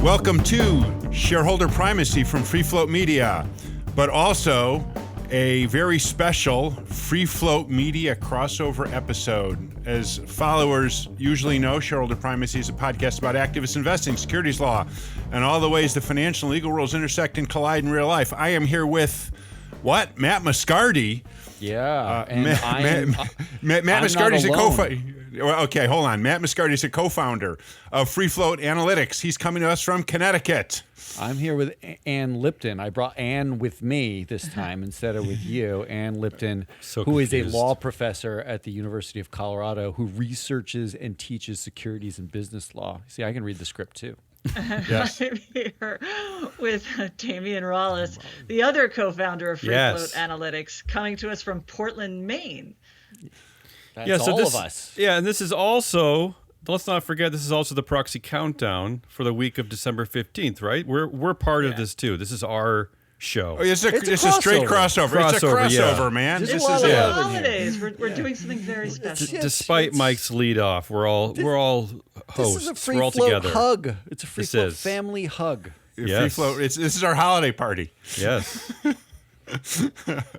Welcome to Shareholder Primacy from Free Float Media, but also a very special Free Float Media crossover episode. As followers usually know, Shareholder Primacy is a podcast about activist investing, securities law, and all the ways the financial and legal worlds intersect and collide in real life. I am here with, Matt Moscardi. Yeah, Matt Moscardi's a co-founder. Okay, hold on. Matt Moscardi is a co-founder of Free Float Analytics. He's coming to us from Connecticut. I'm here with Ann Lipton. I brought Ann with me this time instead of with you. Ann Lipton, who is a law professor at the University of Colorado, who researches and teaches securities and business law. See, I can read the script too. Yes. I'm here with Damion Rawlis, the other co-founder of Free Float Analytics, coming to us from Portland, Maine. That's all of us. Yeah, and this is also, let's not forget, this is also the Proxy countdown for the week of December 15th, right? We're part of this too. This is our show. Oh, it's a straight crossover. It's a crossover, man. This is the holidays. We're doing something very special. Despite Mike's lead off, we're all hosts. This is a free we're all float together. hug. It's a free float family hug. Yes. Free float. This is our holiday party. Yes.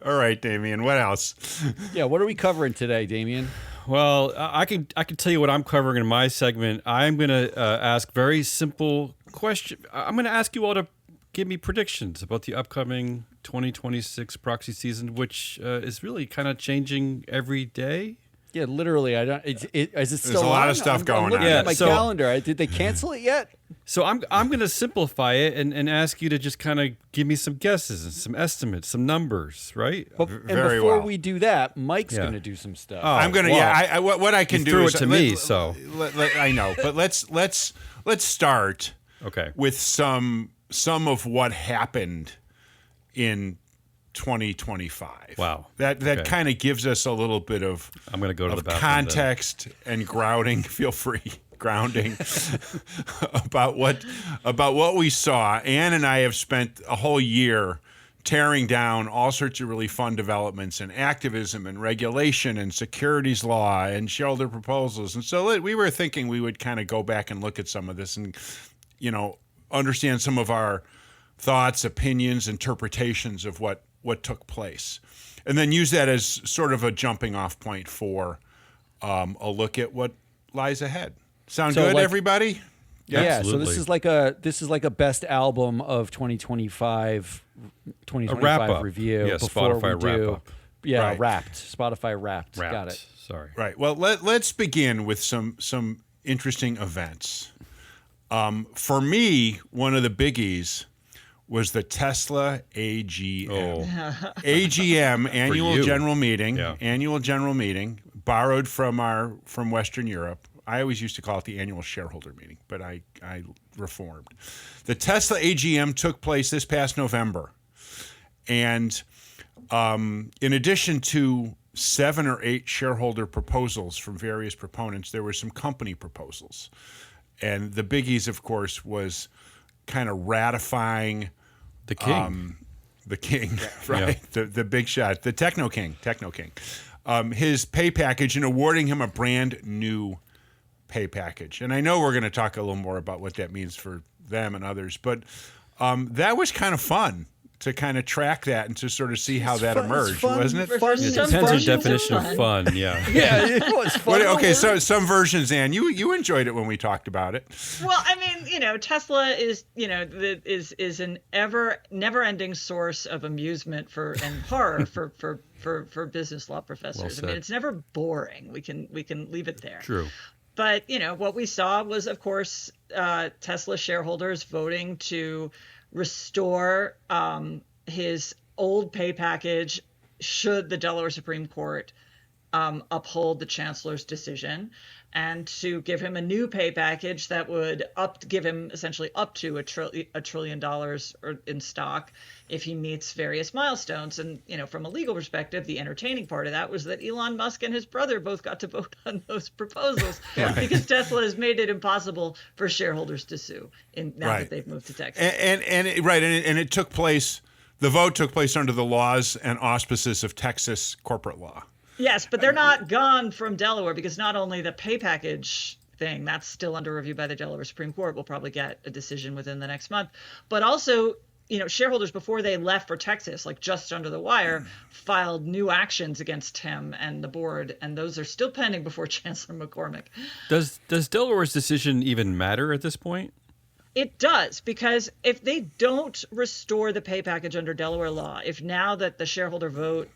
All right, Damion. What else? Yeah, what are we covering today, Damion? Well, I can tell you what I'm covering in my segment. I'm going to ask very simple question. I'm going to ask you all to give me predictions about the upcoming 2026 proxy season, which is really kind of changing every day. Yeah, literally. I don't. Is it still? There's a lot of stuff going on. I'm looking at my calendar. Did they cancel it yet? So I'm going to simplify it and ask you to just kind of give me some guesses and some estimates, some numbers, right? Before we do that, Mike's going to do some stuff. Oh, I'm going to. What I can do threw is it to me. So I know, but let's start. Okay. With some of what happened in 2025. Wow. That kind of gives us a little bit of I'm going to go to the bathroom context and grounding. Feel free. Grounding about what we saw. Ann and I have spent a whole year tearing down all sorts of really fun developments in activism and regulation and securities law and shareholder proposals. And so we were thinking we would kind of go back and look at some of this and, understand some of our thoughts, opinions, interpretations of what took place, and then use that as sort of a jumping off point for a look at what lies ahead. Sound good, everybody? Yeah. So this is like a best album of 2025 review. Yeah, before Spotify we do. wrap up. Yeah, Right. Wrapped. Spotify wrapped. Got it. Sorry. Right. Well, let's begin with some interesting events. For me, one of the biggies was the Tesla AGM. Oh. AGM, annual general meeting. Yeah. Annual general meeting, borrowed from Western Europe. I always used to call it the annual shareholder meeting, but I reformed. The Tesla AGM took place this past November. And in addition to 7 or 8 shareholder proposals from various proponents, there were some company proposals. And the biggies, of course, was kind of ratifying the king. The king, right? Yeah. The big shot, the techno king, his pay package, and awarding him a brand new pay package. And I know we're going to talk a little more about what that means for them and others, but that was kind of fun to kind of track that and to sort of see how that emerged, wasn't it? It depends on your definition of fun. Yeah. Yeah, it was fun. Okay, so some versions, Ann, you enjoyed it when we talked about it. Well, I mean, Tesla is an never-ending source of amusement and horror for business law professors. Well, I mean, it's never boring. We can leave it there. True. But what we saw was, of course, Tesla shareholders voting to restore his old pay package should the Delaware Supreme Court uphold the chancellor's decision, and to give him a new pay package that would give him essentially up to $1 trillion in stock if he meets various milestones. And, from a legal perspective, the entertaining part of that was that Elon Musk and his brother both got to vote on those proposals because Tesla has made it impossible for shareholders to sue now that they've moved to Texas. And it took place, the vote took place under the laws and auspices of Texas corporate law. Yes, but they're not gone from Delaware, because not only the pay package thing. That's still under review by the Delaware Supreme Court. We'll probably get a decision within the next month. But also, shareholders, before they left for Texas, like just under the wire, filed new actions against him and the board, and those are still pending before Chancellor McCormick. Does Delaware's decision even matter at this point? It does, because if they don't restore the pay package under Delaware law, if now that the shareholder vote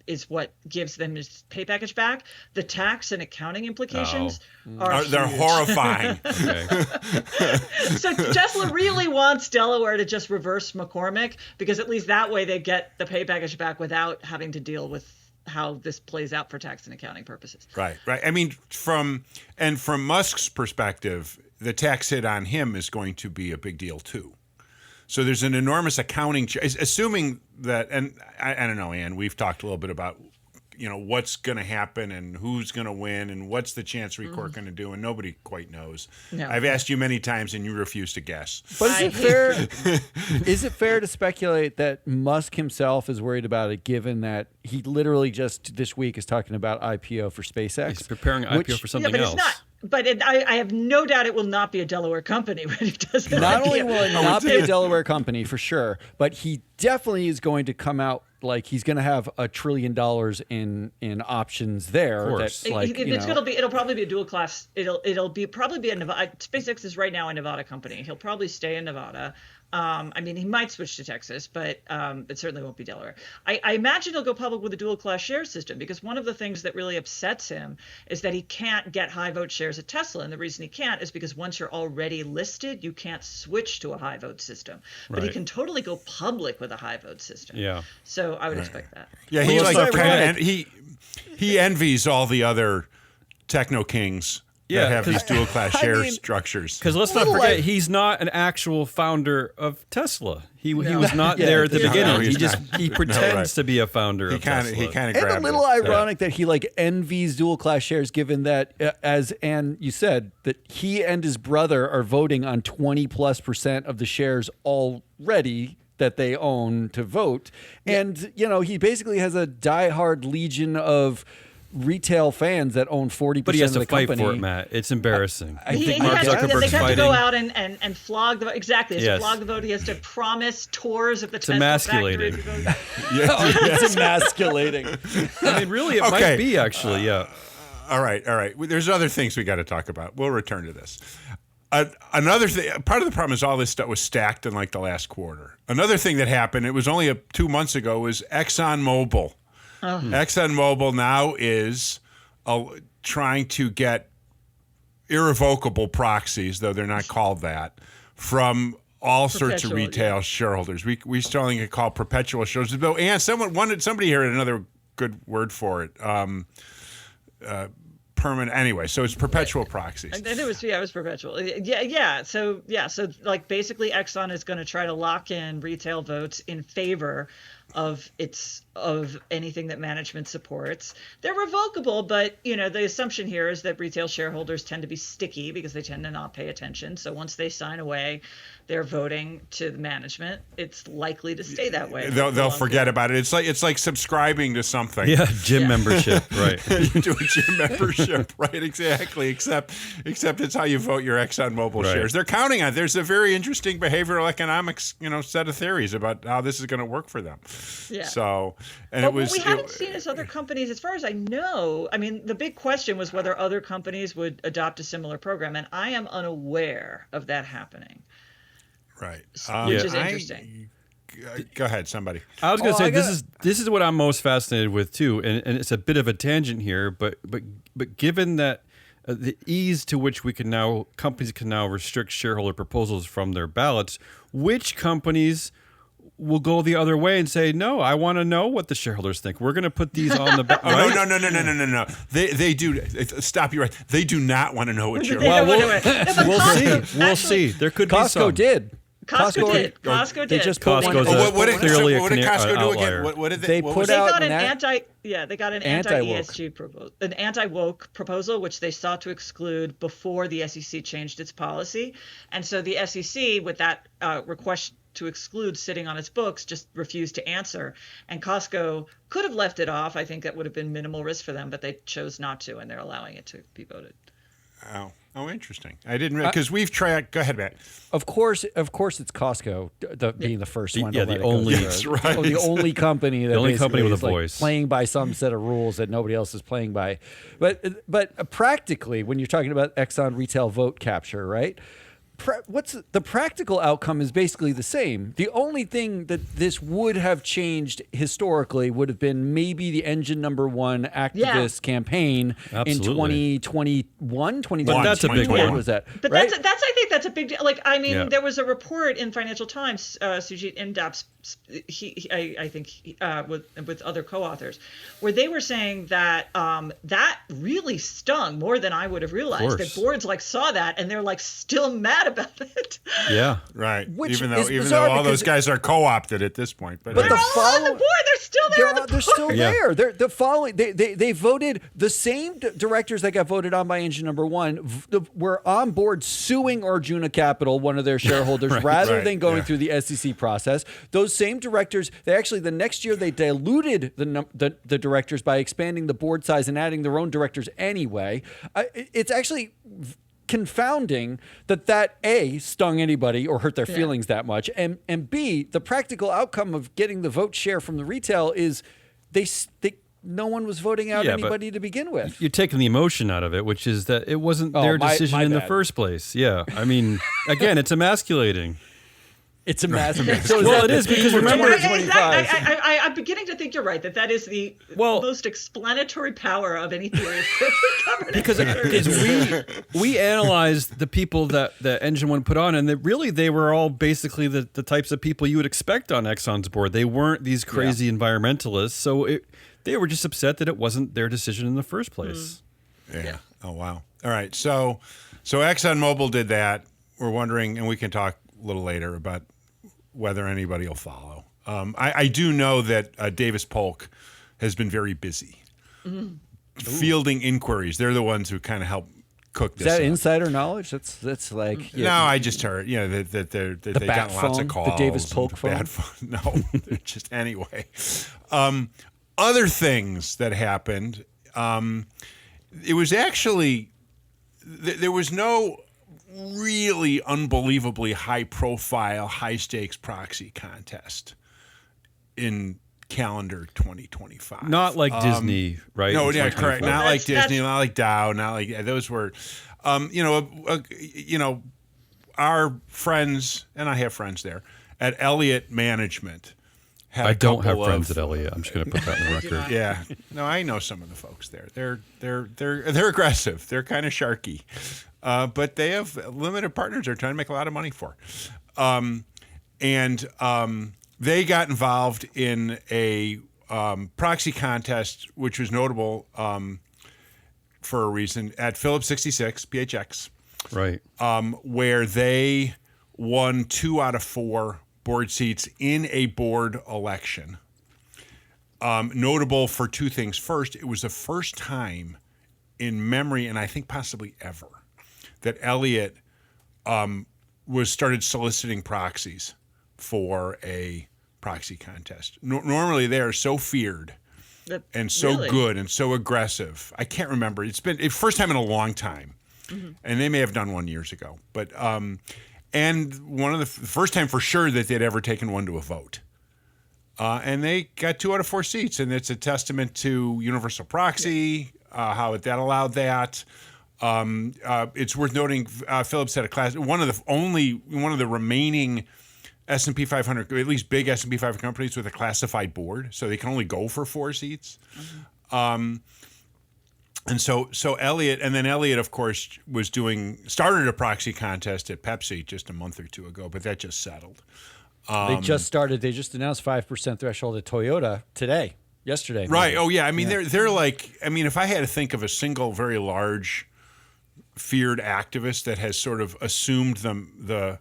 is what gives them his pay package back, the tax and accounting implications they're horrifying. So Tesla really wants Delaware to just reverse McCormick, because at least that way they get the pay package back without having to deal with how this plays out for tax and accounting purposes. Right. I mean, from Musk's perspective, the tax hit on him is going to be a big deal too. So there's an enormous accounting, assuming that, and I don't know, Ann, we've talked a little bit about, what's going to happen and who's going to win and what's the Chancery Court going to do, and nobody quite knows. No. I've asked you many times and you refuse to guess. But is it fair to speculate that Musk himself is worried about it, given that he literally just this week is talking about IPO for SpaceX? He's preparing an IPO for something but else. It's not. But I have no doubt it will not be a Delaware company when he does it. Not only will it not be a Delaware company for sure, but he definitely is going to come out like he's going to have $1 trillion in options there. Of course. That's like, it'll probably be a dual class. It'll probably be a Nevada. SpaceX is right now a Nevada company. He'll probably stay in Nevada. I mean, he might switch to Texas, but it certainly won't be Delaware. I imagine he'll go public with a dual class share system, because one of the things that really upsets him is that he can't get high vote shares at Tesla. And the reason he can't is because once you're already listed, you can't switch to a high vote system. But he Right. can totally go public with a high vote system. Yeah. So I would expect that. Yeah, Well, he's let's like not forget- he envies all the other techno kings Yeah, that have 'cause- these dual class share mean- structures. Because let's not Little forget, like- he's not an actual founder of Tesla. He was not there at the No, beginning. he's He just not. he pretends right. to be a founder of Tesla. He kind of And grabbed a little it. ironic that he like envies dual class shares, given that, as Ann, you said, that he and his brother are voting on 20+% of the shares already that they own to vote. And, he basically has a diehard legion of retail fans that own 40% But he has of to the fight company. for it, Matt. It's embarrassing. I He think has Mark to, Zuckerberg's they have to fighting. go out and flog the vote. Exactly. He has Yes. to flog the vote. He has to promise tours at the Tesla emasculating. factory. It's emasculating. I mean, really, it Okay. might be actually. Yeah. All right. There's other things we got to talk about. We'll return to this. Another thing, part of the problem is all this stuff was stacked in like the last quarter. Another thing that happened, it was only 2 months ago, was ExxonMobil. ExxonMobil now is trying to get irrevocable proxies, though they're not called that, from all sorts of Perpetual, retail shareholders. We still get called perpetual shareholders. Though, and somebody here had another good word for it. Permanent. Anyway, so it's perpetual proxies. And then it was perpetual. Yeah. So like basically Exxon is going to try to lock in retail votes in favor of anything that management supports. They're revocable, but the assumption here is that retail shareholders tend to be sticky because they tend to not pay attention. So once they sign away their voting to the management, it's likely to stay that way. They'll forget about it. It's like subscribing to something. Yeah, gym membership, right? You do a gym membership, right? Exactly. Except it's how you vote your ExxonMobil Right. shares. They're counting on it. There's a very interesting behavioral economics, set of theories about how this is going to work for them. Yeah. So, and But it was. what we haven't seen is other companies, as far as I know. I mean, the big question was whether other companies would adopt a similar program, and I am unaware of that happening. Right. Which is interesting. Go ahead, somebody. I was going to Oh, say I this is what I'm most fascinated with too, and it's a bit of a tangent here, but given that the ease to which companies can now restrict shareholder proposals from their ballots, which companies will go the other way and say, no, I want to know what the shareholders think. We're going to put these on the ballot. No. They do. Stop you right. They do not want to know what you're. Well, Costco we'll see. There could be Costco some. did. Costco did. Costco They did. just put Costco's one. a- What did clearly a Costco do outlier. again? What did They what put was They out got an an they got an Anti-woke. anti-ESG proposal, an anti-woke proposal, which they sought to exclude before the SEC changed its policy. And so the SEC, with that request to exclude sitting on its books, just refused to answer. And Costco could have left it off. I think that would have been minimal risk for them, but they chose not to, and they're allowing it to be voted. Oh, interesting. I didn't because we've tracked. Go ahead, Matt. Of course, it's Costco being the first one. The only, That's right. The only company that only company with is a voice, playing by some set of rules that nobody else is playing by. But practically, when you're talking about Exxon retail vote capture, right? What's the practical outcome is basically the same. The only thing that this would have changed historically would have been maybe the engine number one activist campaign Absolutely. in 2021, 2022. But that's a big one. Was that? But right? that's I think that's a big deal. Like, I mean, Yeah. there was a report in Financial Times, Sujit Indap's, I think with other co-authors, where they were saying that that really stung more than I would have realized. That boards like saw that and they're like still mad about it. Yeah. Right. Which even is though bizarre all those because- guys are co-opted at this point. But They're all on the board. They're still there. They're still Yeah. there. They're the following. They voted the same directors that got voted on by engine number one were on board suing Arjuna Capital, one of their shareholders, rather than going through the SEC process. Those same directors, they actually the next year they diluted the directors by expanding the board size and adding their own directors anyway. It's actually confounding that A, stung anybody or hurt their feelings that much, and B, the practical outcome of getting the vote share from the retail is no one was voting out anybody to begin with. You're taking the emotion out of it, which is that it wasn't their decision in the first place. Yeah. I mean, again, it's emasculating. It's a massive. Well, it is because remember, I'm beginning to think you're right. That is the most explanatory power of any theory of corporate governance. because we analyzed the people that Engine One put on, and they were all basically the types of people you would expect on Exxon's board. They weren't these crazy environmentalists, so they were just upset that it wasn't their decision in the first place. Yeah. Oh wow. All right. So ExxonMobil did that. We're wondering, and we can talk a little later about whether anybody will follow. I do know that Davis Polk has been very busy fielding inquiries. They're the ones who kind of help cook this. Is that up. Insider knowledge? That's like No, I just heard that they got lots of calls. The Davis Polk phone. Bad phone. No, just anyway. Other things that happened. It was actually there was no really unbelievably high-profile, high-stakes proxy contest in calendar 2025. Not like Disney, right? No, yeah, correct. Not like Disney, not like Dow, not like those were, our friends, and I have friends there at Elliott Management. I don't have friends at Elliott. I'm just going to put that in the record. Yeah, no, I know some of the folks there. They're aggressive. They're kind of sharky. But they have limited partners they're trying to make a lot of money for. They got involved in a proxy contest, which was notable for a reason, at Phillips 66, PHX. Right. Where they won 2 out of 4 board seats in a board election. Notable for 2 things. First, it was the first time in memory, and I think possibly ever, that Elliott started soliciting proxies for a proxy contest. Normally, they are so feared and so good and so aggressive. I can't remember. It's been the first time in a long time, and they may have done one years ago. But and one of the first time for sure that they'd ever taken one to a vote. And they got 2 out of 4 seats, and it's a testament to universal proxy, how that allowed that. It's worth noting Phillips had a class, one of the remaining S&P 500, at least big S&P 500 companies with a classified board, so they can only go for 4 seats. And so Elliott, of course, started a proxy contest at Pepsi just a month or 2 ago, but that just settled. They just announced 5% threshold at Toyota yesterday. Right. Oh yeah. I mean, they're like, if I had to think of a single very large feared activist that has sort of assumed the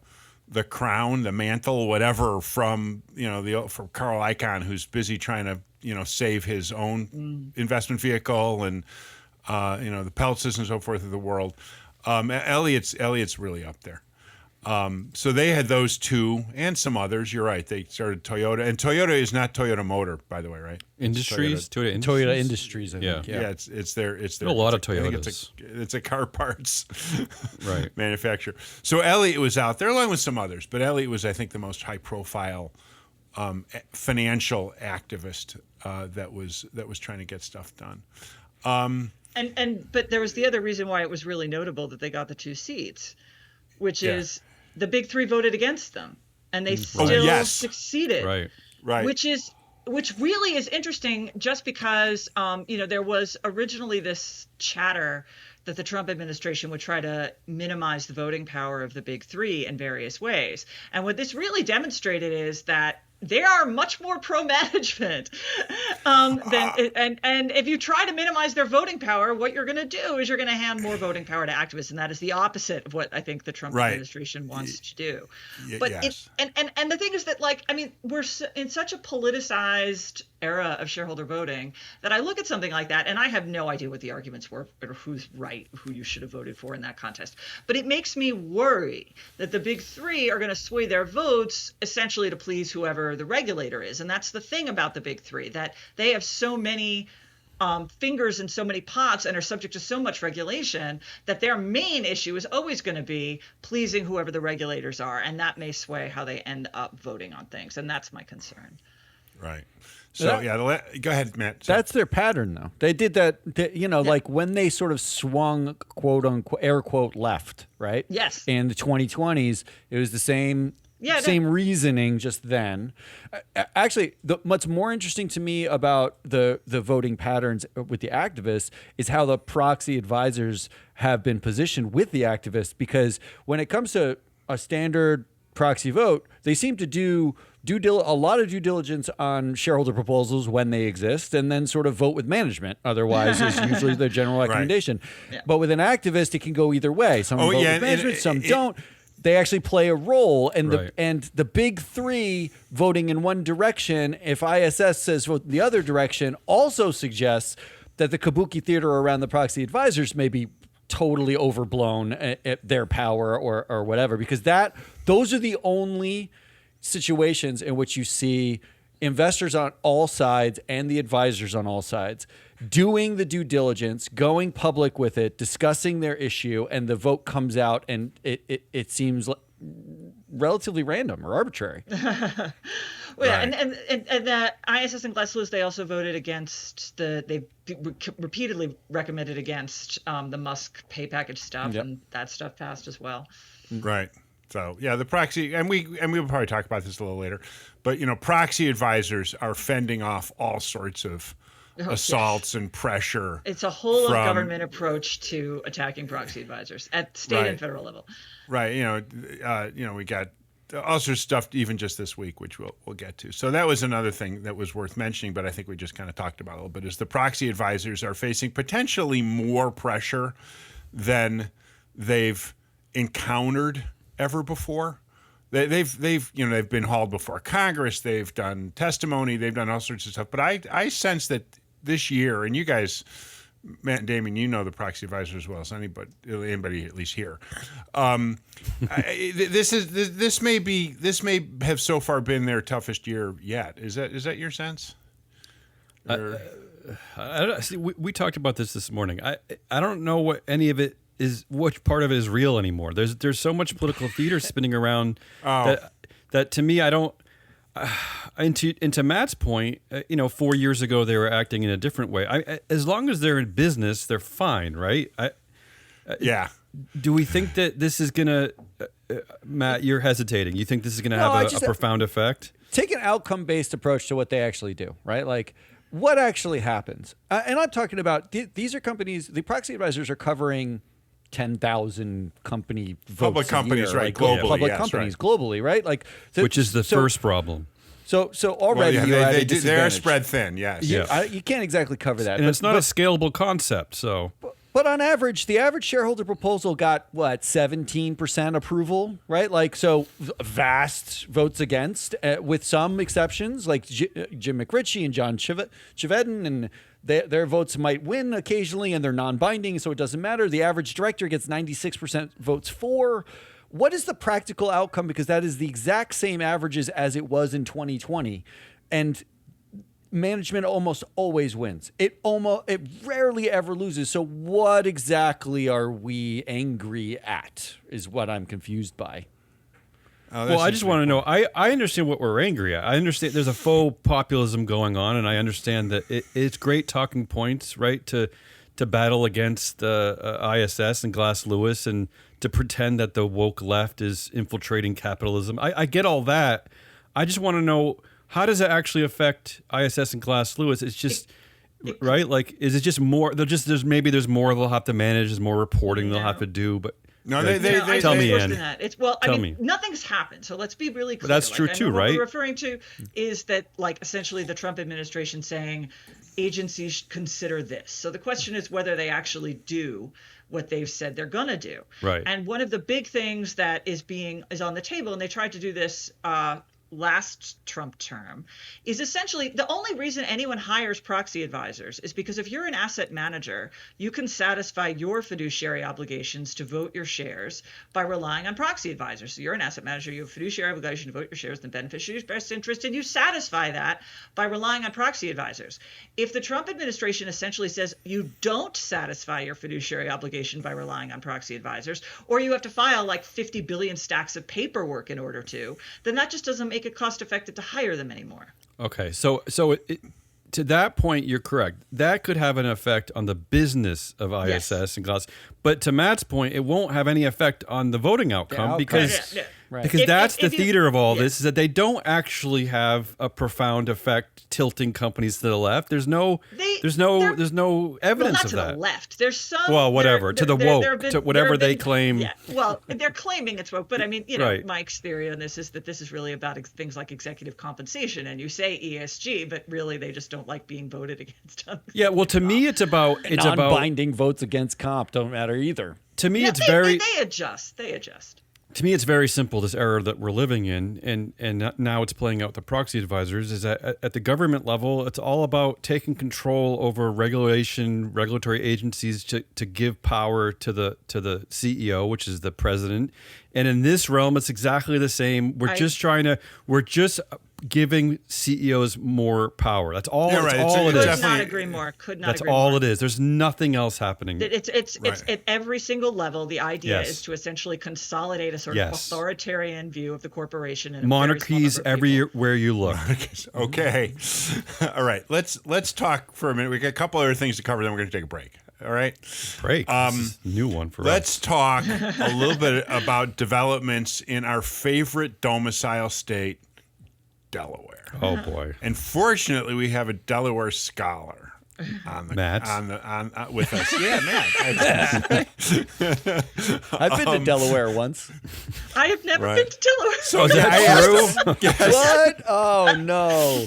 crown, the mantle, whatever, from from Carl Icahn, who's busy trying to save his own investment vehicle and the Peltzes and so forth of the world. Elliott's really up there. So they had those two and some others. You're right. They started Toyota, and Toyota is not Toyota Motor, by the way, right? Industries, Toyota Industries. I think. Yeah, it's their. A lot of I think Toyotas. it's a car parts Right. manufacturer. So Elliott was out there along with some others, but Elliott was, I think, the most high profile financial activist that was trying to get stuff done. But there was the other reason why it was really notable that they got the 2 seats, which is the big 3 voted against them, and they still succeeded. Right. Which really is interesting, just because there was originally this chatter that the Trump administration would try to minimize the voting power of the big 3 in various ways. And what this really demonstrated is that they are much more pro-management and if you try to minimize their voting power, what you're going to do is you're going to hand more voting power to activists, and that is the opposite of what I think the Trump administration wants to do. But and the thing is that, we're in such a politicized era of shareholder voting that I look at something like that and I have no idea what the arguments were or who's right, who you should have voted for in that contest. But it makes me worry that the big 3 are going to sway their votes essentially to please whoever the regulator is. And that's the thing about the big 3, that they have so many fingers in so many pots and are subject to so much regulation that their main issue is always going to be pleasing whoever the regulators are. And that may sway how they end up voting on things. And that's my concern. Right. So go ahead, Matt. That's their pattern, though. They did that, like when they sort of swung, quote unquote, air quote, left, right? Yes. In the 2020s, it was the same reasoning just then. Actually, what's more interesting to me about the voting patterns with the activists is how the proxy advisors have been positioned with the activists, because when it comes to a standard proxy vote, they seem to do a lot of due diligence on shareholder proposals when they exist, and then sort of vote with management. Otherwise, is usually the general recommendation. Right. Yeah. But with an activist, it can go either way. Some vote with management, some don't. They actually play a role, and the big 3 voting in one direction, if ISS says vote the other direction, also suggests that the kabuki theater around the proxy advisors may be totally overblown at their power or whatever, because those are the only situations in which you see investors on all sides and the advisors on all sides doing the due diligence, going public with it, discussing their issue, and the vote comes out and it seems relatively random or arbitrary. And the ISS and Glass Lewis, they also voted against they repeatedly recommended against the Musk pay package stuff, and that stuff passed as well. Right. So the proxy, and we'll probably talk about this a little later, but proxy advisors are fending off all sorts of assaults and pressure. It's a whole of government approach to attacking proxy advisors at state and federal level. Right. We got all sorts of stuff even just this week, which we'll get to. So that was another thing that was worth mentioning, but I think we just kind of talked about it a little bit, is the proxy advisors are facing potentially more pressure than they've encountered ever before. They've been hauled before Congress. They've done testimony. They've done all sorts of stuff. But I sense that this year, and you guys, Matt and Damion, you know the proxy advisor as well as anybody at least here. This may have so far been their toughest year yet. Is that your sense? We talked about this morning. I don't know what any of it is, which part of it is real anymore. There's so much political theater spinning around that to me, I don't. And to Matt's point, 4 years ago they were acting in a different way. As long as they're in business, they're fine, right? Do we think that this is gonna, Matt? You're hesitating. You think this is gonna have a profound effect? Take an outcome-based approach to what they actually do, right? Like, what actually happens? And I'm talking about these are companies. The proxy advisors are covering 10,000 company votes public companies, year, right? Globally, public companies globally, right? Like, which is the first problem. So already you're at a disadvantage. They're spread thin, yes. You can't exactly cover that, and it's not a scalable concept. So, but on average, the average shareholder proposal got 17% approval, right? Like, so vast votes against, with some exceptions, like Jim McRitchie and John Chevedden, and their votes might win occasionally, and they're non-binding, so it doesn't matter. The average director gets 96% votes for. what is the practical outcome? Because that is the exact same averages as it was in 2020. And management almost always wins. It rarely ever loses. So what exactly are we angry at is what I'm confused by. Well, I just want to know, I understand what we're angry at. I understand there's a faux populism going on, and I understand that it's great talking points, right, to battle against the ISS and Glass Lewis and to pretend that the woke left is infiltrating capitalism. I get all that. I just want to know, how does it actually affect ISS and Glass Lewis? It's just, right? Like, is it just more, there's more they'll have to manage, there's more reporting they'll have to do, but... No, they tell me, Ann. It's nothing's happened. So let's be really clear. But that's true too, right? What we're referring to is that, like, essentially the Trump administration saying agencies should consider this. So the question is whether they actually do what they've said they're going to do. Right. And one of the big things that is on the table, and they tried to do this last Trump term, is essentially the only reason anyone hires proxy advisors is because if you're an asset manager, you can satisfy your fiduciary obligations to vote your shares by relying on proxy advisors. So you're an asset manager, you have a fiduciary obligation to vote your shares in the beneficiary's best interest, and you satisfy that by relying on proxy advisors. If the Trump administration essentially says you don't satisfy your fiduciary obligation by relying on proxy advisors, or you have to file like 50 billion stacks of paperwork in order to, then that just doesn't make it cost effective to hire them anymore. Okay, so to that point, you're correct. That could have an effect on the business of ISS and Glass, but to Matt's point, it won't have any effect on the voting outcome because that's the theater of all this, is that they don't actually have a profound effect tilting companies to the left. There's no evidence not of to that. The left. There's some. Well, whatever. To the woke, to whatever they claim. Yeah. Well, they're claiming it's woke, but I mean, Mike's theory on this is that this is really about things like executive compensation, and you say ESG, but really they just don't like being voted against. Yeah. Well, to me, it's about non-binding votes against comp don't matter either. To me, they adjust. To me, it's very simple, this era that we're living in, and now it's playing out with the proxy advisors, is that at the government level, it's all about taking control over regulatory agencies to give power to the CEO, which is the president. And in this realm, it's exactly the same. We're just giving CEOs more power. That's all. Yeah, right. Could not agree more. That's all it is. There's nothing else happening. It's at every single level. The idea is to essentially consolidate a sort of authoritarian view of the corporation and monarchies everywhere you look. Okay, all right. Let's talk for a minute. We got a couple other things to cover. Then we're going to take a break. All right. Break. This is a new one for us. Let's talk a little bit about developments in our favorite domicile state, Delaware. Oh boy! And fortunately, we have a Delaware scholar on with us. Yeah, Matt. I've been to Delaware once. I have never been to Delaware. So is that true? Yes. What? Oh no!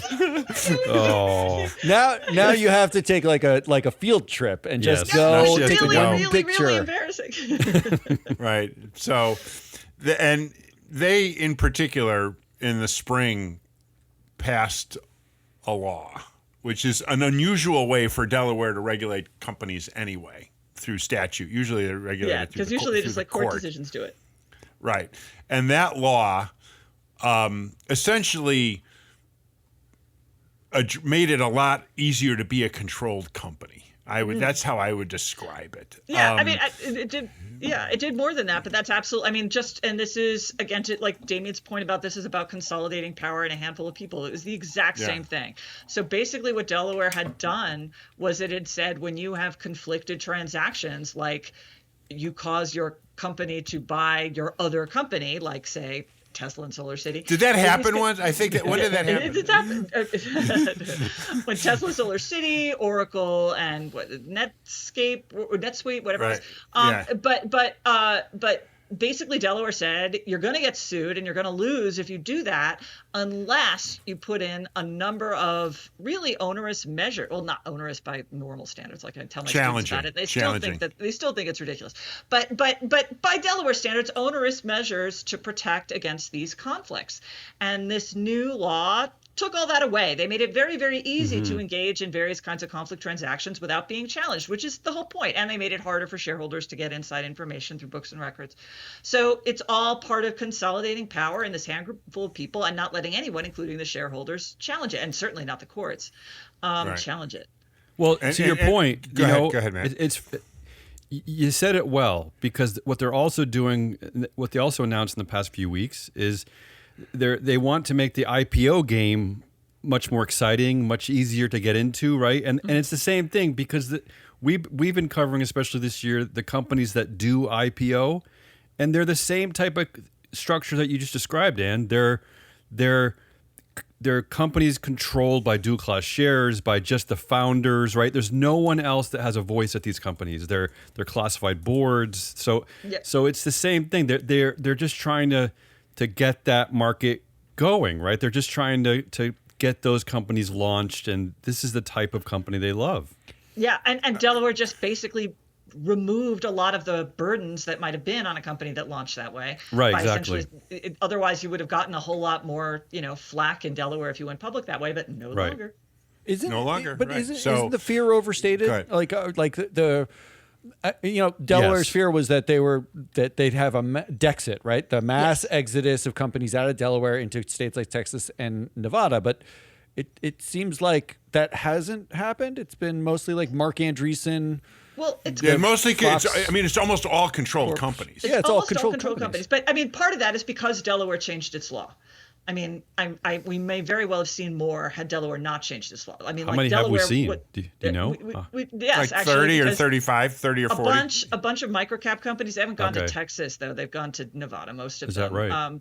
Oh. Now you have to take like a field trip and just go take one picture. Really embarrassing. Right. So, they in particular in the spring passed a law, which is an unusual way for Delaware to regulate companies anyway, through statute. Usually they regulate it through because usually they just like court decisions do it. Right. And that law essentially made it a lot easier to be a controlled company. That's how I would describe it. Yeah, I mean, it did. Yeah, it did more than that, but that's absolutely. I mean, and this is again, like Damien's point about this is about consolidating power in a handful of people. It was the exact same thing. So basically, what Delaware had done was it had said when you have conflicted transactions, like you cause your company to buy your other company, like say Tesla and Solar City. Did that happen once? I think that. When did that happen? It happened when Tesla, Solar City, Oracle, and NetSuite, whatever it was. But basically, Delaware said you're going to get sued and you're going to lose if you do that, unless you put in a number of really onerous measures. Well, not onerous by normal standards, like I tell my students about it. They still think it's ridiculous. But by Delaware standards, onerous measures to protect against these conflicts. And this new law took all that away. They made it very, very easy to engage in various kinds of conflict transactions without being challenged, which is the whole point. And they made it harder for shareholders to get inside information through books and records. So it's all part of consolidating power in this handful of people and not letting anyone, including the shareholders, challenge it, and certainly not the courts, challenge it. Well, to your point, go ahead, man. You said it well, because what they're also doing, what they also announced in the past few weeks is they want to make the IPO game much more exciting, much easier to get into, right? And it's the same thing, because we've been covering, especially this year, the companies that do IPO, and they're the same type of structure that you just described, Ann. They're companies controlled by dual class shares, by just the founders, right? There's no one else that has a voice at these companies. They're classified boards. So it's the same thing. They're just trying to get that market going, right? They're just trying to get those companies launched, and this is the type of company they love. Yeah, and Delaware just basically removed a lot of the burdens that might have been on a company that launched that way. Right, exactly. Otherwise, you would have gotten a whole lot more, flack in Delaware if you went public that way, but no longer. No longer. But right. isn't the fear overstated? Like Delaware's Yes. fear was that they'd have a Dexit, right? The mass exodus of companies out of Delaware into states like Texas and Nevada. But it seems like that hasn't happened. It's been mostly like Mark Andreessen. Well, it's mostly. It's almost all controlled companies. Yeah, it's all almost controlled companies. But part of that is because Delaware changed its law. We may very well have seen more had Delaware not changed its law. How many have we seen? Do you know? Yes, like 30 actually, or 35, 30 or 40? A bunch of microcap companies. They haven't gone to Texas, though. They've gone to Nevada, most of them. Is that right?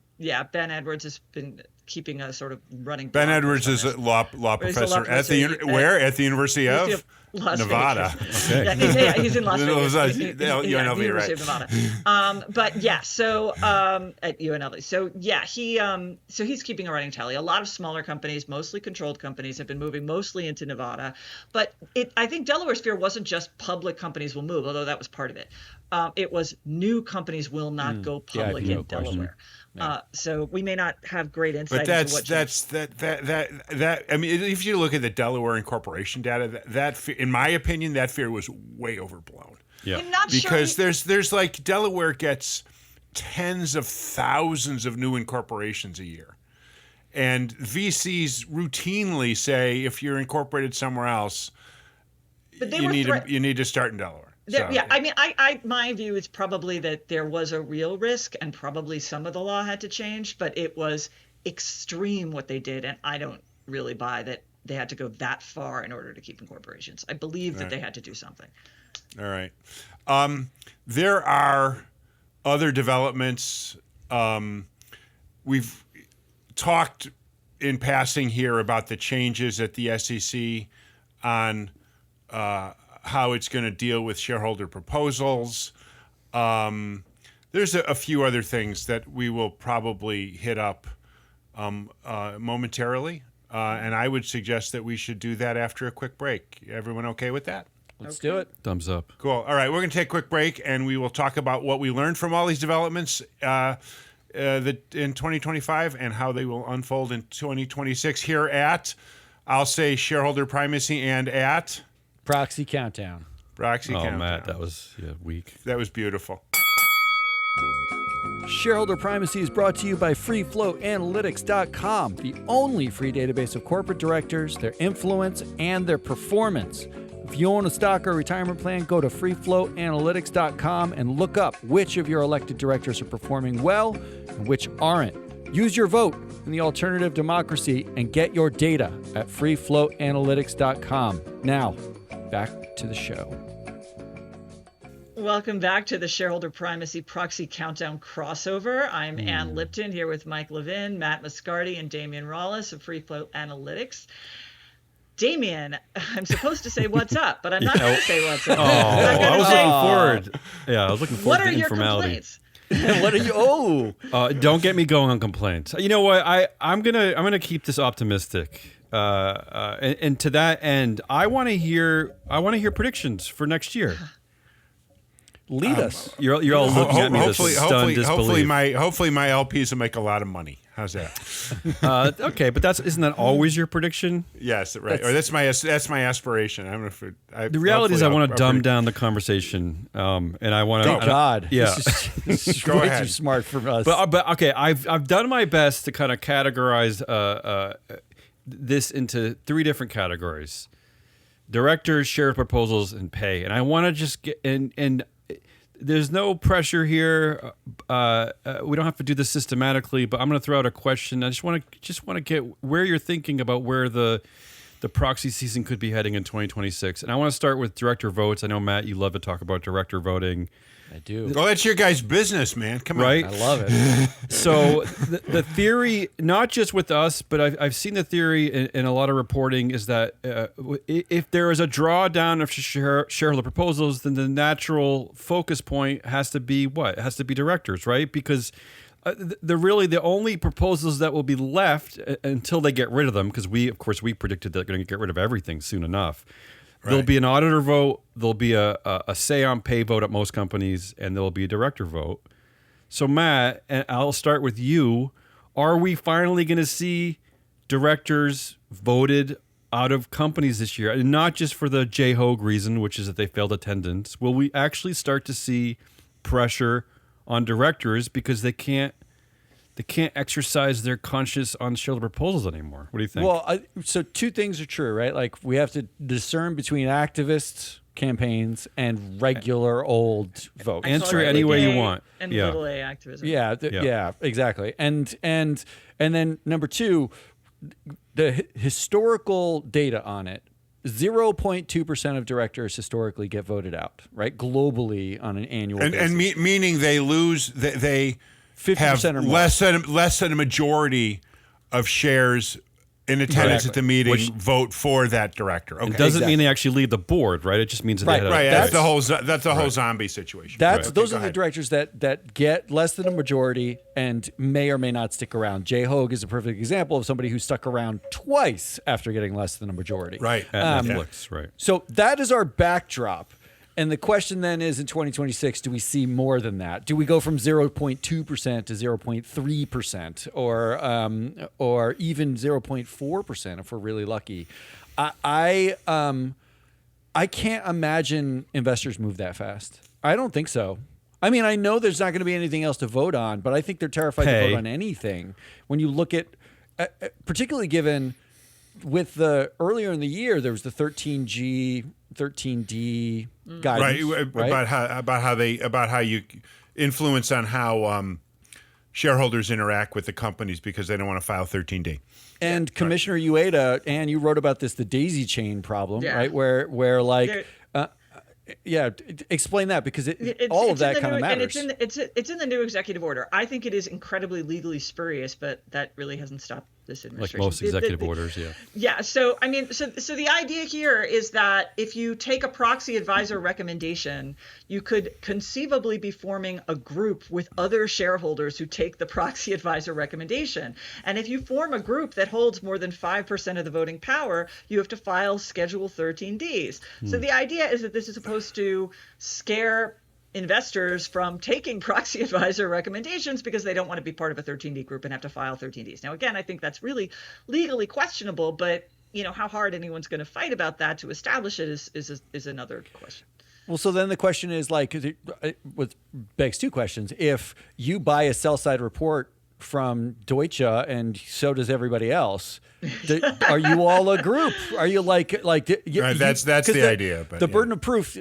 Ben Edwards has been keeping a sort of running. Ben Edwards is a law professor at the University of Nevada. Okay. Yeah, he's in Las Vegas. UNLV, University right? of Nevada. But yeah, so at UNLV. So yeah, he's keeping a running tally. A lot of smaller companies, mostly controlled companies, have been moving mostly into Nevada. But I think Delaware's fear wasn't just public companies will move, although that was part of it. It was new companies will not go public in Delaware. So we may not have great insight. But that. I mean, if you look at the Delaware incorporation data, that in my opinion, that fear was way overblown. Yeah, because there's like Delaware gets tens of thousands of new incorporations a year, and VCs routinely say if you're incorporated somewhere else, you need to start in Delaware. My view is probably that there was a real risk and probably some of the law had to change, but it was extreme what they did. And I don't really buy that they had to go that far in order to keep incorporations. I believe that they had to do something. All right. There are other developments. We've talked in passing here about the changes at the SEC on how it's going to deal with shareholder proposals. There's a few other things that we will probably hit up momentarily, and I would suggest that we should do that after a quick break. Everyone okay with that? Let's do it. Thumbs up. Cool. All right, we're going to take a quick break, and we will talk about what we learned from all these developments in 2025 and how they will unfold in 2026 here at, I'll say, Shareholder Primacy and at... Proxy Countdown. Countdown. Matt, that was weak. That was beautiful. Shareholder Primacy is brought to you by FreeFloatAnalytics.com, the only free database of corporate directors, their influence, and their performance. If you own a stock or retirement plan, go to FreeFloatAnalytics.com and look up which of your elected directors are performing well and which aren't. Use your vote in the alternative democracy and get your data at FreeFloatAnalytics.com. Now, back to the show. Welcome back to the Shareholder Primacy Proxy Countdown crossover. I'm Ann Lipton here with Mike Levin, Matt Moscardi, and Damion Rawlis of Free Float Analytics. Damion, I'm supposed to say what's up, but I'm not going to say what's up. I was looking forward. Yeah, I was looking forward to the informality. What are your complaints? What are you? Don't get me going on complaints. You know what? I'm gonna keep this optimistic. And to that end, I want to hear predictions for next year. Lead us. You're all looking at me with stunned disbelief. Hopefully my LPs will make a lot of money. How's that? Okay, but isn't that always your prediction? Yes, right. That's my aspiration. I don't know if the reality is, I want to dumb down the conversation, and I want to. Thank God. Yeah, this is Go way ahead. too smart for us. but okay, I've done my best to kind of categorize this into three different categories: directors, shared proposals, and pay. And I want to just get and there's no pressure here. We don't have to do this systematically, but I'm going to throw out a question. I just want to get where you're thinking about where the proxy season could be heading in 2026. And I want to start with director votes. I know, Matt, you love to talk about director voting. I do. Well, that's your guys' business, man. Come Right? on. I love it. So the theory, not just with us, but I've seen the theory in a lot of reporting, is that if there is a drawdown of shareholder proposals, then the natural focus point has to be what? It has to be directors, right? Because the only proposals that will be left until they get rid of them, because we predicted that they're going to get rid of everything soon enough. Right. There'll be an auditor vote. There'll be a say on pay vote at most companies, and there'll be a director vote. So, Matt, and I'll start with you. Are we finally going to see directors voted out of companies this year? And not just for the Jay Hoag reason, which is that they failed attendance. Will we actually start to see pressure on directors because they can't exercise their conscience on shareholder proposals anymore? What do you think? Well, so two things are true, right? Like we have to discern between activist campaigns and regular old votes. Answer it any way you want. And little a activism. Yeah, exactly. And then number two, the historical data on it. 0.2% of directors historically get voted out, right? Globally on an annual basis. And meaning they lose, they 50% have or more. less than a majority of shares in attendance at the meeting vote for that director. Okay. It doesn't mean they actually lead the board, right? It just means that they had right. That's the whole zombie situation. Those are the directors that get less than a majority and may or may not stick around. Jay Hoag is a perfect example of somebody who stuck around twice after getting less than a majority. Right. At Netflix, right. So that is our backdrop. And the question then is, in 2026, do we see more than that? Do we go from 0.2% to 0.3%, or even 0.4% if we're really lucky? I can't imagine investors move that fast. I don't think so. I mean, I know there's not going to be anything else to vote on, but I think they're terrified to vote on anything. When you look at, particularly given with the earlier in the year, there was the 13G, 13D guidance, right? About how you influence on how shareholders interact with the companies because they don't want to file 13D. And Commissioner Ueda, and you wrote about this, the daisy chain problem, right? Where like. Explain that, because all of that kind of matters. And it's in the new executive order. I think it is incredibly legally spurious, but that really hasn't stopped this administration. Like most executive orders, yeah. Yeah. So I mean, so the idea here is that if you take a proxy advisor recommendation, you could conceivably be forming a group with other shareholders who take the proxy advisor recommendation. And if you form a group that holds more than 5% of the voting power, you have to file Schedule 13Ds. So the idea is that this is supposed to scare investors from taking proxy advisor recommendations because they don't want to be part of a 13D group and have to file 13Ds. Now, again, I think that's really legally questionable, but how hard anyone's going to fight about that to establish it is another question. Well, so then the question is, like, it begs two questions. If you buy a sell-side report from Deutsche and so does everybody else, are you all a group? Are you like that's the idea. But the burden of proof,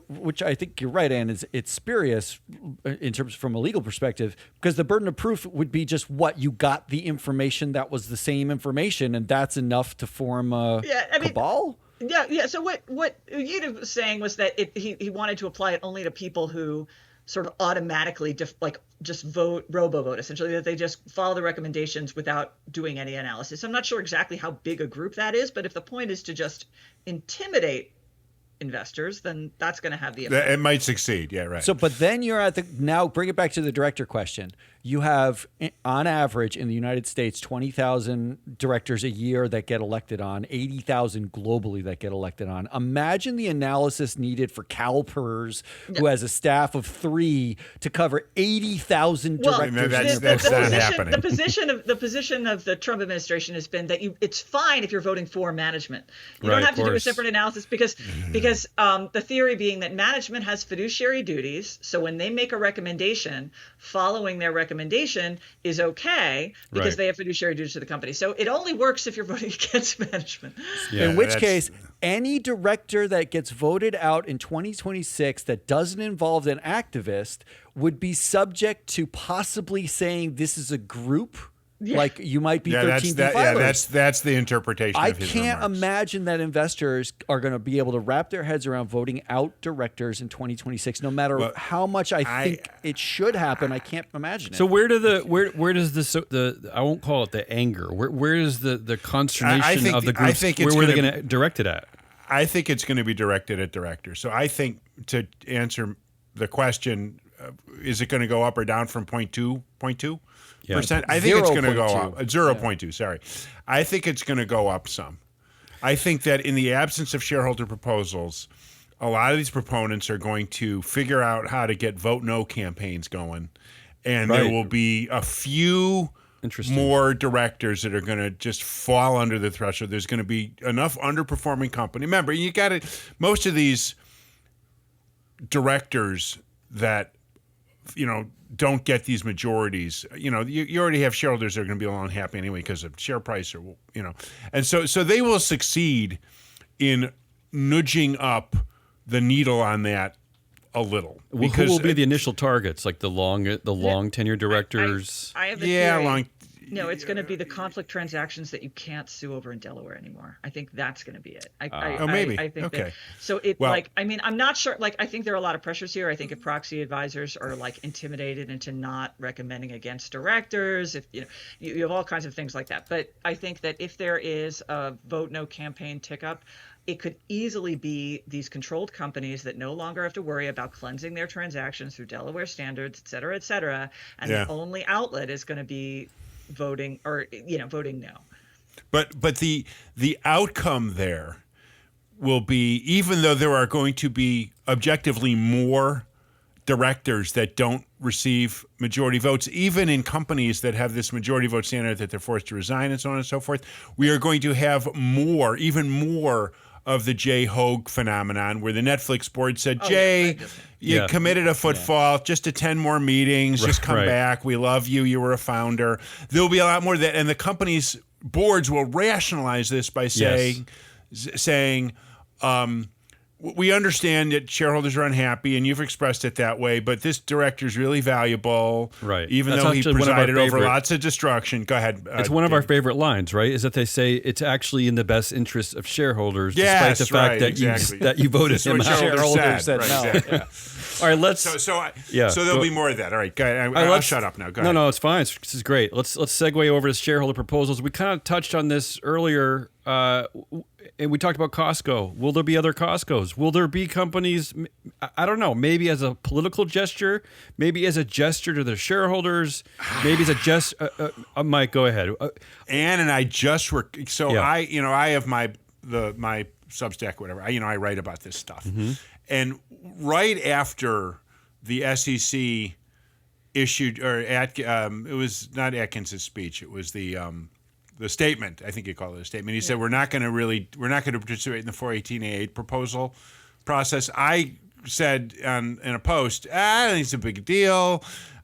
which I think you're right, Ann, is it's spurious in terms from a legal perspective, because the burden of proof would be just what you got, the information that was the same information, and that's enough to form a cabal. Yeah. So what Ueda was saying was that he wanted to apply it only to people who sort of automatically just robo-vote, essentially, that they just follow the recommendations without doing any analysis. I'm not sure exactly how big a group that is, but if the point is to just intimidate investors, then that's going to have the effect. It might succeed. Yeah, right. So, but then you're now bring it back to the director question. you have, on average, in the United States, 20,000 directors a year that get elected on, 80,000 globally that get elected on. Imagine the analysis needed for CalPERS, who has a staff of 3, to cover 80,000 directors. That's not happening. The position of the Trump administration has been that it's fine if you're voting for management. You don't have to do a separate analysis because the theory being that management has fiduciary duties. So when they make a recommendation, following their recommendation is okay because they have fiduciary duties to the company. So it only works if you're voting against management. Yeah, in which case, any director that gets voted out in 2026 that doesn't involve an activist would be subject to possibly saying this is a group. Like you might be 13 filers. That's the interpretation of his I can't remarks. imagine that investors are going to be able to wrap their heads around voting out directors in 2026, no matter how much I think it should happen. I can't imagine it. So where does this I won't call it the anger. Where is the consternation of the groups? Where were they going to direct it at? I think it's going to be directed at directors. So I think to answer the question, is it going to go up or down from 0.2%? I think it's going to go up 0.2. Sorry, I think it's going to go up some. I think that in the absence of shareholder proposals, a lot of these proponents are going to figure out how to get vote no campaigns going, and there will be a few more directors that are going to just fall under the threshold. There's going to be enough underperforming company. Remember, you got it. Most of these directors that don't get these majorities. You already have shareholders that are going to be a little unhappy anyway because of share price, or and so they will succeed in nudging up the needle on that a little. Who will be the initial targets, like the long tenure directors? I have a theory. No, it's going to be the conflict transactions that you can't sue over in Delaware anymore. I think that's going to be it. Maybe. I think okay. So I'm not sure. I think there are a lot of pressures here. I think if proxy advisors are intimidated into not recommending against directors, if you have all kinds of things like that. But I think that if there is a vote no campaign tick up, it could easily be these controlled companies that no longer have to worry about cleansing their transactions through Delaware standards, et cetera. And the only outlet is going to be voting no. But the outcome there will be, even though there are going to be objectively more directors that don't receive majority votes, even in companies that have this majority vote standard that they're forced to resign and so on and so forth, we are going to have even more of the Jay Hoag phenomenon, where the Netflix board said, Jay, you committed a footfall, just attend more meetings, just come back. We love you. You were a founder. There'll be a lot more of that. And the company's boards will rationalize this by saying, we understand that shareholders are unhappy, and you've expressed it that way, but this director is really valuable, even though he presided over lots of destruction. Go ahead. It's one of our favorite lines, right? Is that they say it's actually in the best interest of shareholders, despite the fact that you voted him out. Shareholders said no. All right, let's. So there'll be more of that. All right, go ahead. I'll shut up now. Go ahead. No, it's fine. This is great. Let's segue over to shareholder proposals. We kind of touched on this earlier, and we talked about Costco. Will there be other Costcos? Will there be companies? I don't know. Maybe as a political gesture, maybe as a gesture to their shareholders, maybe as a gesture. Mike, go ahead. Ann and I just were. So I have my Substack, whatever. I write about this stuff. Mm-hmm. And right after the SEC issued, it was not Atkins' speech, it was the statement. I think you call it a statement. He said we're not going to participate in the 418A8 proposal process. I said in a post, I don't think it's a big deal.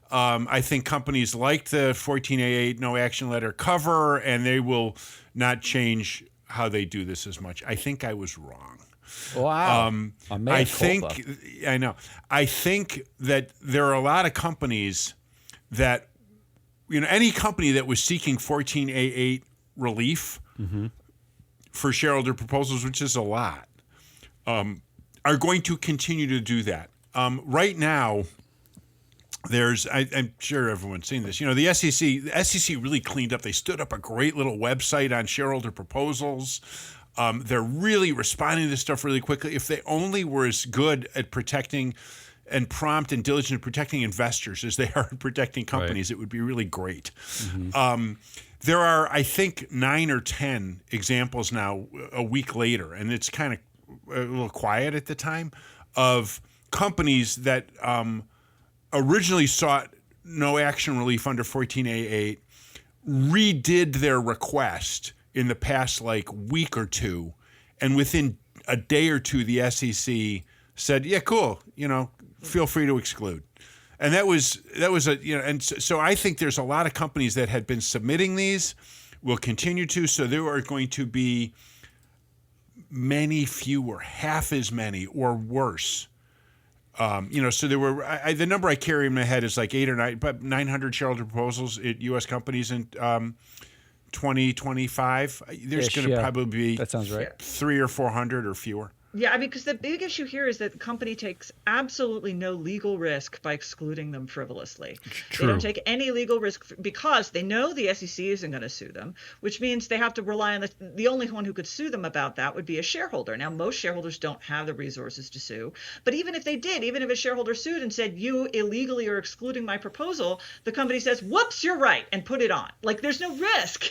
I think companies like the 14A8 no action letter cover, and they will not change how they do this as much. I think I was wrong. Wow. I think that there are a lot of companies that, any company that was seeking 14A8 relief for shareholder proposals, which is a lot, are going to continue to do that. Right now, I'm sure everyone's seen this. The SEC really cleaned up. They stood up a great little website on shareholder proposals. They're really responding to this stuff really quickly. If they only were as good at protecting and prompt and diligent in protecting investors as they are in protecting companies, it would be really great. There are, I think, 9 or 10 examples now a week later, and it's kind of a little quiet at the time, of companies that originally sought no action relief under 14A8, redid their request in the past week or two, and within a day or two, the SEC said, "Yeah, cool, feel free to exclude." And that was and so I think there's a lot of companies that had been submitting these, will continue to. So there are going to be many fewer, half as many, or worse. So there were the number I carry in my head is 8 or 9, but 900 shareholder proposals at U.S. companies in 2025. There's going to probably be that sounds right. 300 or 400 or fewer. Yeah, because the big issue here is that the company takes absolutely no legal risk by excluding them frivolously. True. They don't take any legal risk because they know the SEC isn't going to sue them, which means they have to rely on the only one who could sue them about that would be a shareholder. Now, most shareholders don't have the resources to sue, but even if they did, even if a shareholder sued and said, "You illegally are excluding my proposal," the company says, "Whoops, you're right," and put it on. There's no risk.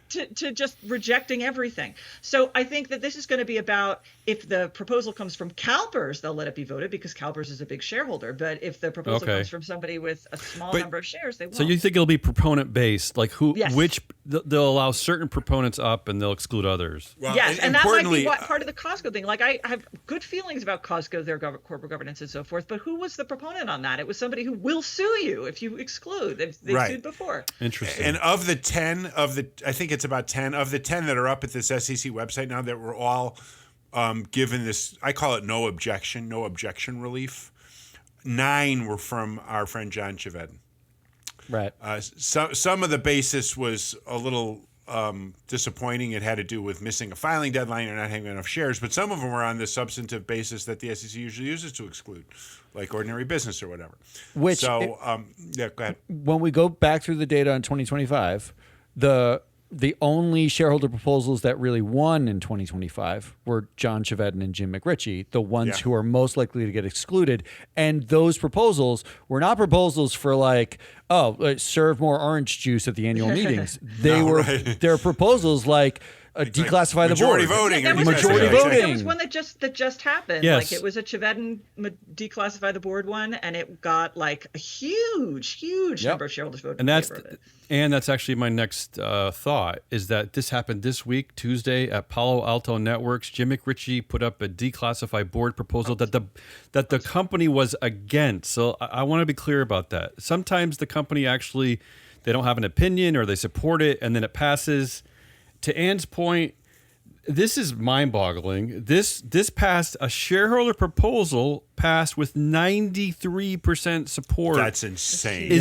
To just rejecting everything. So I think that this is going to be about, if the proposal comes from CalPERS, they'll let it be voted because CalPERS is a big shareholder. But if the proposal comes from somebody with a small number of shares, they won't. So you think it'll be proponent based, Yes. They'll allow certain proponents up and they'll exclude others. Well, yes, and that might be part of the Costco thing. I have good feelings about Costco, their corporate governance and so forth, but who was the proponent on that? It was somebody who will sue you if you exclude. They've sued before. Interesting. And of the 10, I think it's about 10, of the 10 that are up at this SEC website now that were all given this, I call it no objection relief, 9 were from our friend John Chevedden. Right. Some of the basis was a little disappointing. It had to do with missing a filing deadline or not having enough shares, but some of them were on the substantive basis that the SEC usually uses to exclude, like ordinary business or whatever. Go ahead. When we go back through the data on 2025, the only shareholder proposals that really won in 2025 were John Chevedden and Jim McRitchie, the ones who are most likely to get excluded. And those proposals were not proposals for serve more orange juice at the annual meetings. They're proposals declassify the board. Majority voting. Majority voting. There was one that just happened. Yes. It was a Chevedden declassify the board one, and it got a huge number of shareholders voted in favor of it. And that's actually my next thought, is that this happened this week, Tuesday, at Palo Alto Networks. Jim McRitchie put up a declassified board proposal that the company was against. So I want to be clear about that. Sometimes the company actually, they don't have an opinion or they support it, and then it passes. To Ann's point, this is mind-boggling. This passed, a shareholder proposal passed with 93% support. That's insane.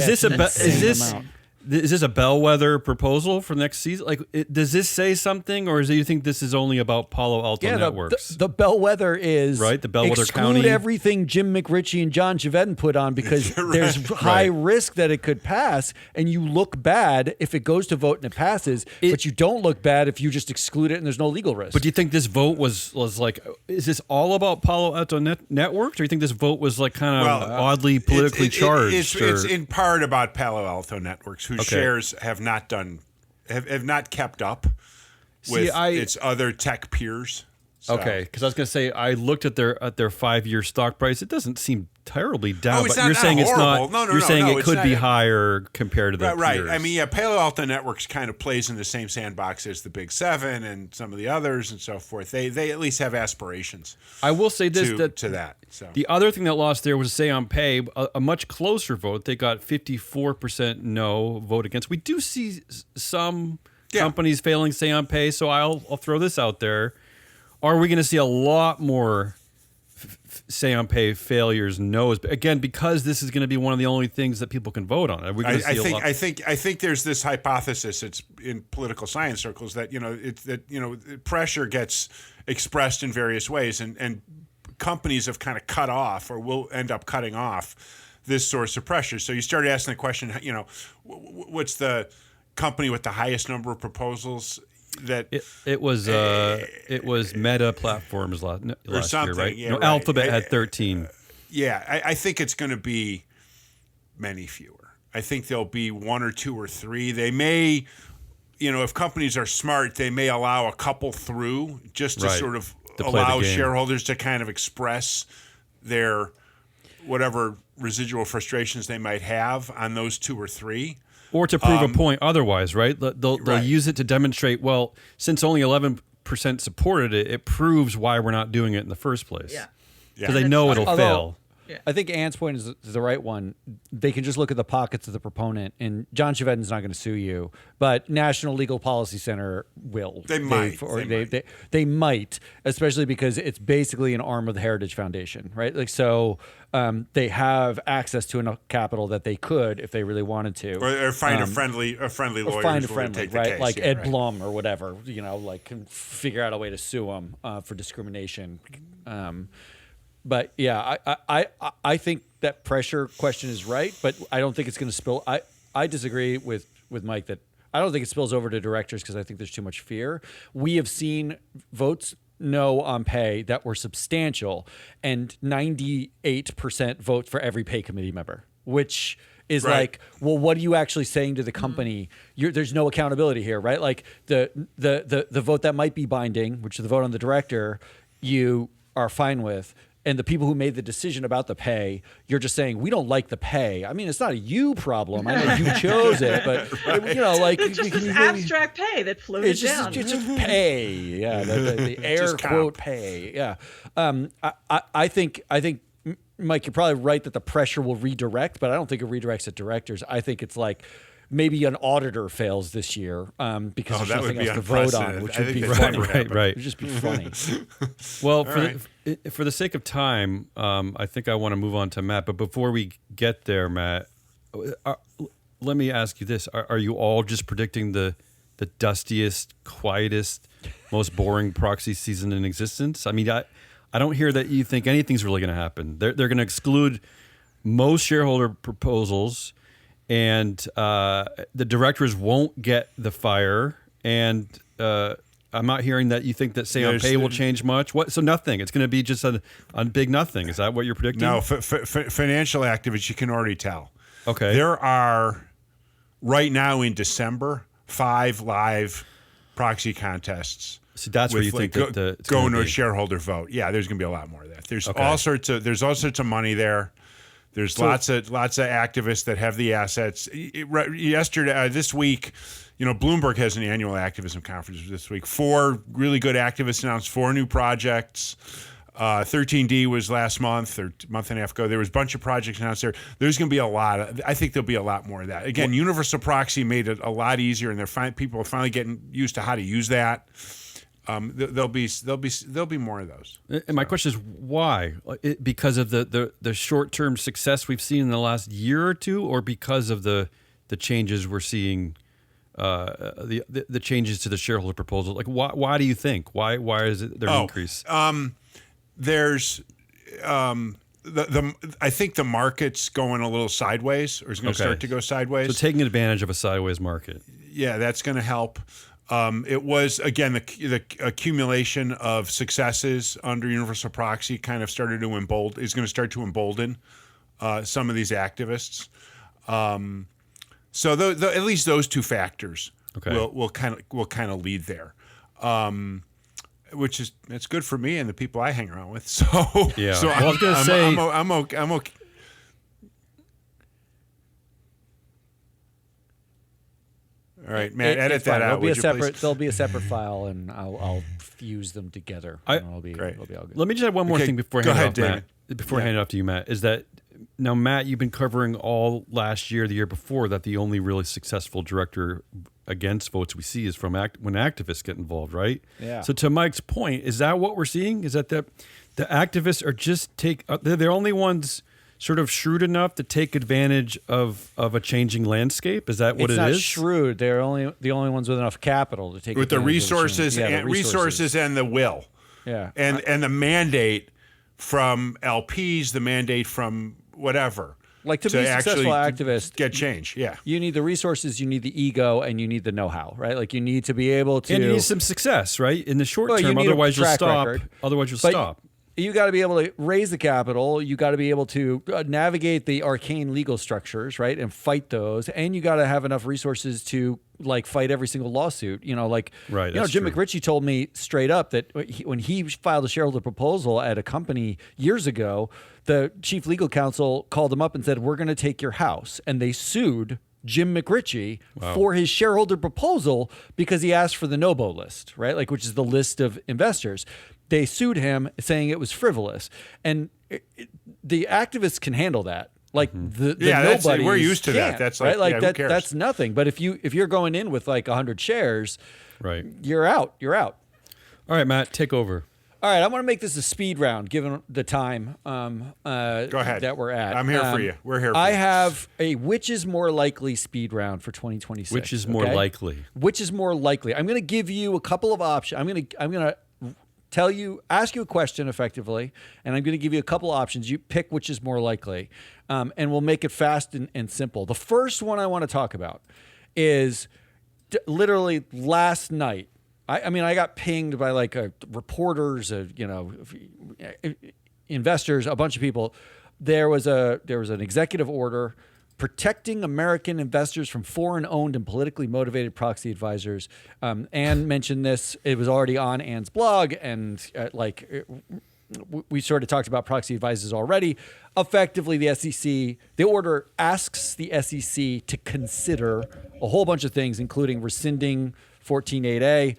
Is this a bellwether proposal for next season? Does this say something, or do you think this is only about Palo Alto Networks? The bellwether is the bellwether exclude county. Everything Jim McRitchie and John Chevedden put on because there's high risk that it could pass, and you look bad if it goes to vote and it passes, but you don't look bad if you just exclude it and there's no legal risk. But do you think this vote was is this all about Palo Alto Networks, or do you think this vote was oddly politically charged? It's in part about Palo Alto Networks, whose shares have not kept up with its other tech peers. So. Okay, because I was going to say, I looked at their 5-year stock price. It doesn't seem terribly down, but you're saying it's not. You're saying it could be higher compared to the peers. Right. I mean, Palo Alto Networks kind of plays in the same sandbox as the Big Seven and some of the others and so forth. They at least have aspirations. I will say this to that. So. The other thing that lost there was Say on Pay, a much closer vote. They got 54% no vote against. We do see some companies failing Say on Pay, so I'll throw this out there. Are we going to see a lot more Say on Pay failures, no's? Again, because this is going to be one of the only things that people can vote on. Are we going to see a lot? I think there's this hypothesis. It's in political science circles that pressure gets expressed in various ways, and companies have kind of cut off or will end up cutting off this source of pressure. So you started asking the question, what's the company with the highest number of proposals? that it was Meta Platforms last year, right? Yeah, no, right. Alphabet had 13. Yeah, I think it's going to be many fewer. I think there'll be 1 or 2 or 3. They may, if companies are smart, they may allow a couple through just to sort of allow shareholders to kind of express their whatever residual frustrations they might have on those 2 or 3. Or to prove a point otherwise, right? They'll use it to demonstrate, well, since only 11% supported it, it proves why we're not doing it in the first place. Yeah. Because they know it'll fail. Yeah. I think Ann's point is the right one. They can just look at the pockets of the proponent, and John Chevedden's not going to sue you, but National Legal Policy Center will. They might. They might, especially because it's basically an arm of the Heritage Foundation, right? Like so, they have access to enough capital that they could, if they really wanted to, or find a friendly lawyer, or find a friendly, take the right? case. Like yeah, Ed right. Blum or whatever, like can figure out a way to sue him for discrimination. But yeah, I think that pressure question is right, but I don't think it's going to spill. I disagree with Mike that I don't think it spills over to directors because I think there's too much fear. We have seen votes no on pay that were substantial, and 98% vote for every pay committee member, which is like, well, what are you actually saying to the company? There's no accountability here, right? Like the vote that might be binding, which is the vote on the director, you are fine with. And the people who made the decision about the pay, you're just saying, we don't like the pay. I mean, it's not a you problem. I know you chose it, but, like... It's just abstract pay that floated down. It's just pay. Yeah, the air quote pay. Yeah. I think, Mike, you're probably right that the pressure will redirect, but I don't think it redirects at directors. I think it's like... maybe an auditor fails this year because there's nothing else to vote on, which would be funny. Right. It would just be funny. Well, for the sake of time, I think I want to move on to Matt. But before we get there, Matt, let me ask you this. Are you all just predicting the dustiest, quietest, most boring proxy season in existence? I mean, I don't hear that you think anything's really going to happen. They're going to exclude most shareholder proposals, and the directors won't get the fire, and I'm not hearing that you think that say on pay will change much. What? So nothing. It's going to be just a big nothing. Is that what you're predicting? No, financial activists, you can already tell. Okay. There are right now in December 5 live proxy contests. So that's where you think that going to a shareholder vote. Yeah, there's going to be a lot more of that. There's all sorts of money there. There's lots of activists that have the assets. Yesterday, this week, Bloomberg has an annual activism conference this week. 4 really good activists announced 4 new projects. 13D was last month or month and a half ago. There was a bunch of projects announced there. There's going to be a lot. I think there'll be a lot more of that. Again, Universal Proxy made it a lot easier, and people are finally getting used to how to use that. There'll be more of those. And my question is why? Because of the short-term success we've seen in the last year or two, or because of the changes we're seeing, the changes to the shareholder proposal? Like why do you think? Why is it there an increase? There's I think the market's going a little sideways, or is going to start to go sideways. So taking advantage of a sideways market. Yeah, that's going to help. It was, again, the accumulation of successes under Universal Proxy kind of started to is going to start to embolden some of these activists. So at least those 2 factors will kind of lead there, which is that's good for me and the people I hang around with. So yeah, so I was going to say I'm okay. All right, Matt, edit that out. There'll be a separate file, and I'll fuse them together. It'll be all good. Let me just add one more thing before I hand it off to you, Matt. Is that now, Matt, you've been covering all last year, the year before, that the only really successful director against votes we see is from when activists get involved, right? Yeah. So to Mike's point, is that what we're seeing? Is that the activists are just they're the only ones sort of shrewd enough to take advantage of a changing landscape? Is that what it is? It's not shrewd. They're the only ones with enough capital to take with the resources and the will. Yeah. And the mandate from LPs, the mandate from whatever. Like to be a successful activist, get change. Yeah. You need the resources, you need the ego, and you need the know-how, right? Like you need to be able to. And you need some success, right? In the short term, you need otherwise a you'll track stop. record. Otherwise you'll But stop. You got to be able to raise the capital. You got to be able to navigate the arcane legal structures, right, and fight those. And you got to have enough resources to like fight every single lawsuit. You know, like right, Jim true. McRitchie told me straight up that when he filed a shareholder proposal at a company years ago, the chief legal counsel called him up and said, "We're going to take your house," and they sued Jim McRitchie for his shareholder proposal because he asked for the NOBO list, right? Like, which is the list of investors. They sued him saying it was frivolous. And the activists can handle that. Like the nobodies we're used to can't, that. That's right? like, Like who cares? that's nothing. But if you're going in with like 100 shares, right, you're out. You're out. All right, Matt, take over. All right, I want to make this a speed round, given the time Go ahead. that we're at. I'm here for you. We're here for you. I have a which is more likely speed round for 2026. Which is more likely? Which is more likely? I'm going to give you a couple of options. I'm going to ask you a question effectively, and I'm going to give you a couple of options. You pick which is more likely, and we'll make it fast and simple. The first one I want to talk about is literally last night. I mean, I got pinged by like reporters, investors, a bunch of people. There was an executive order protecting American investors from foreign-owned and politically motivated proxy advisors. Ann mentioned this. It was already on Ann's blog, and we sort of talked about proxy advisors already. Effectively, the order asks the SEC to consider a whole bunch of things, including rescinding 14.8a,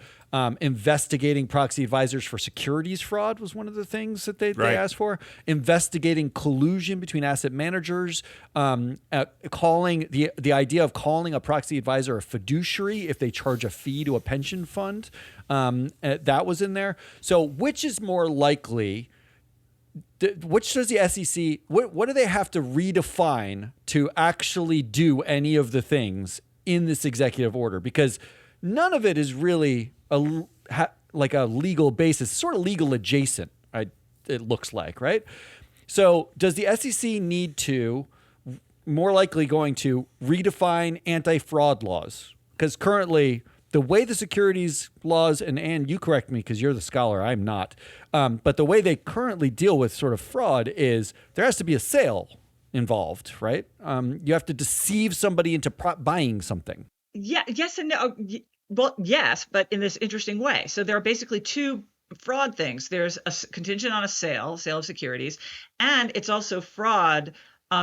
investigating proxy advisors for securities fraud was one of the things that they asked for. Investigating collusion between asset managers, calling the idea of calling a proxy advisor a fiduciary if they charge a fee to a pension fund. That was in there. So which is more likely? Which does the SEC, what do they have to redefine to actually do any of the things in this executive order? Because none of it is really like a legal basis, sort of legal adjacent, it looks like, right? So does the SEC need to, more likely going to, redefine anti-fraud laws? Because currently, the way the securities laws, and you correct me because you're the scholar, I'm not, but the way they currently deal with sort of fraud is there has to be a sale involved, right? You have to deceive somebody into buying something. Yeah, yes and no. Well, yes, but in this interesting way. So there are basically two fraud things. There's a contingent on a sale of securities, and it's also fraud.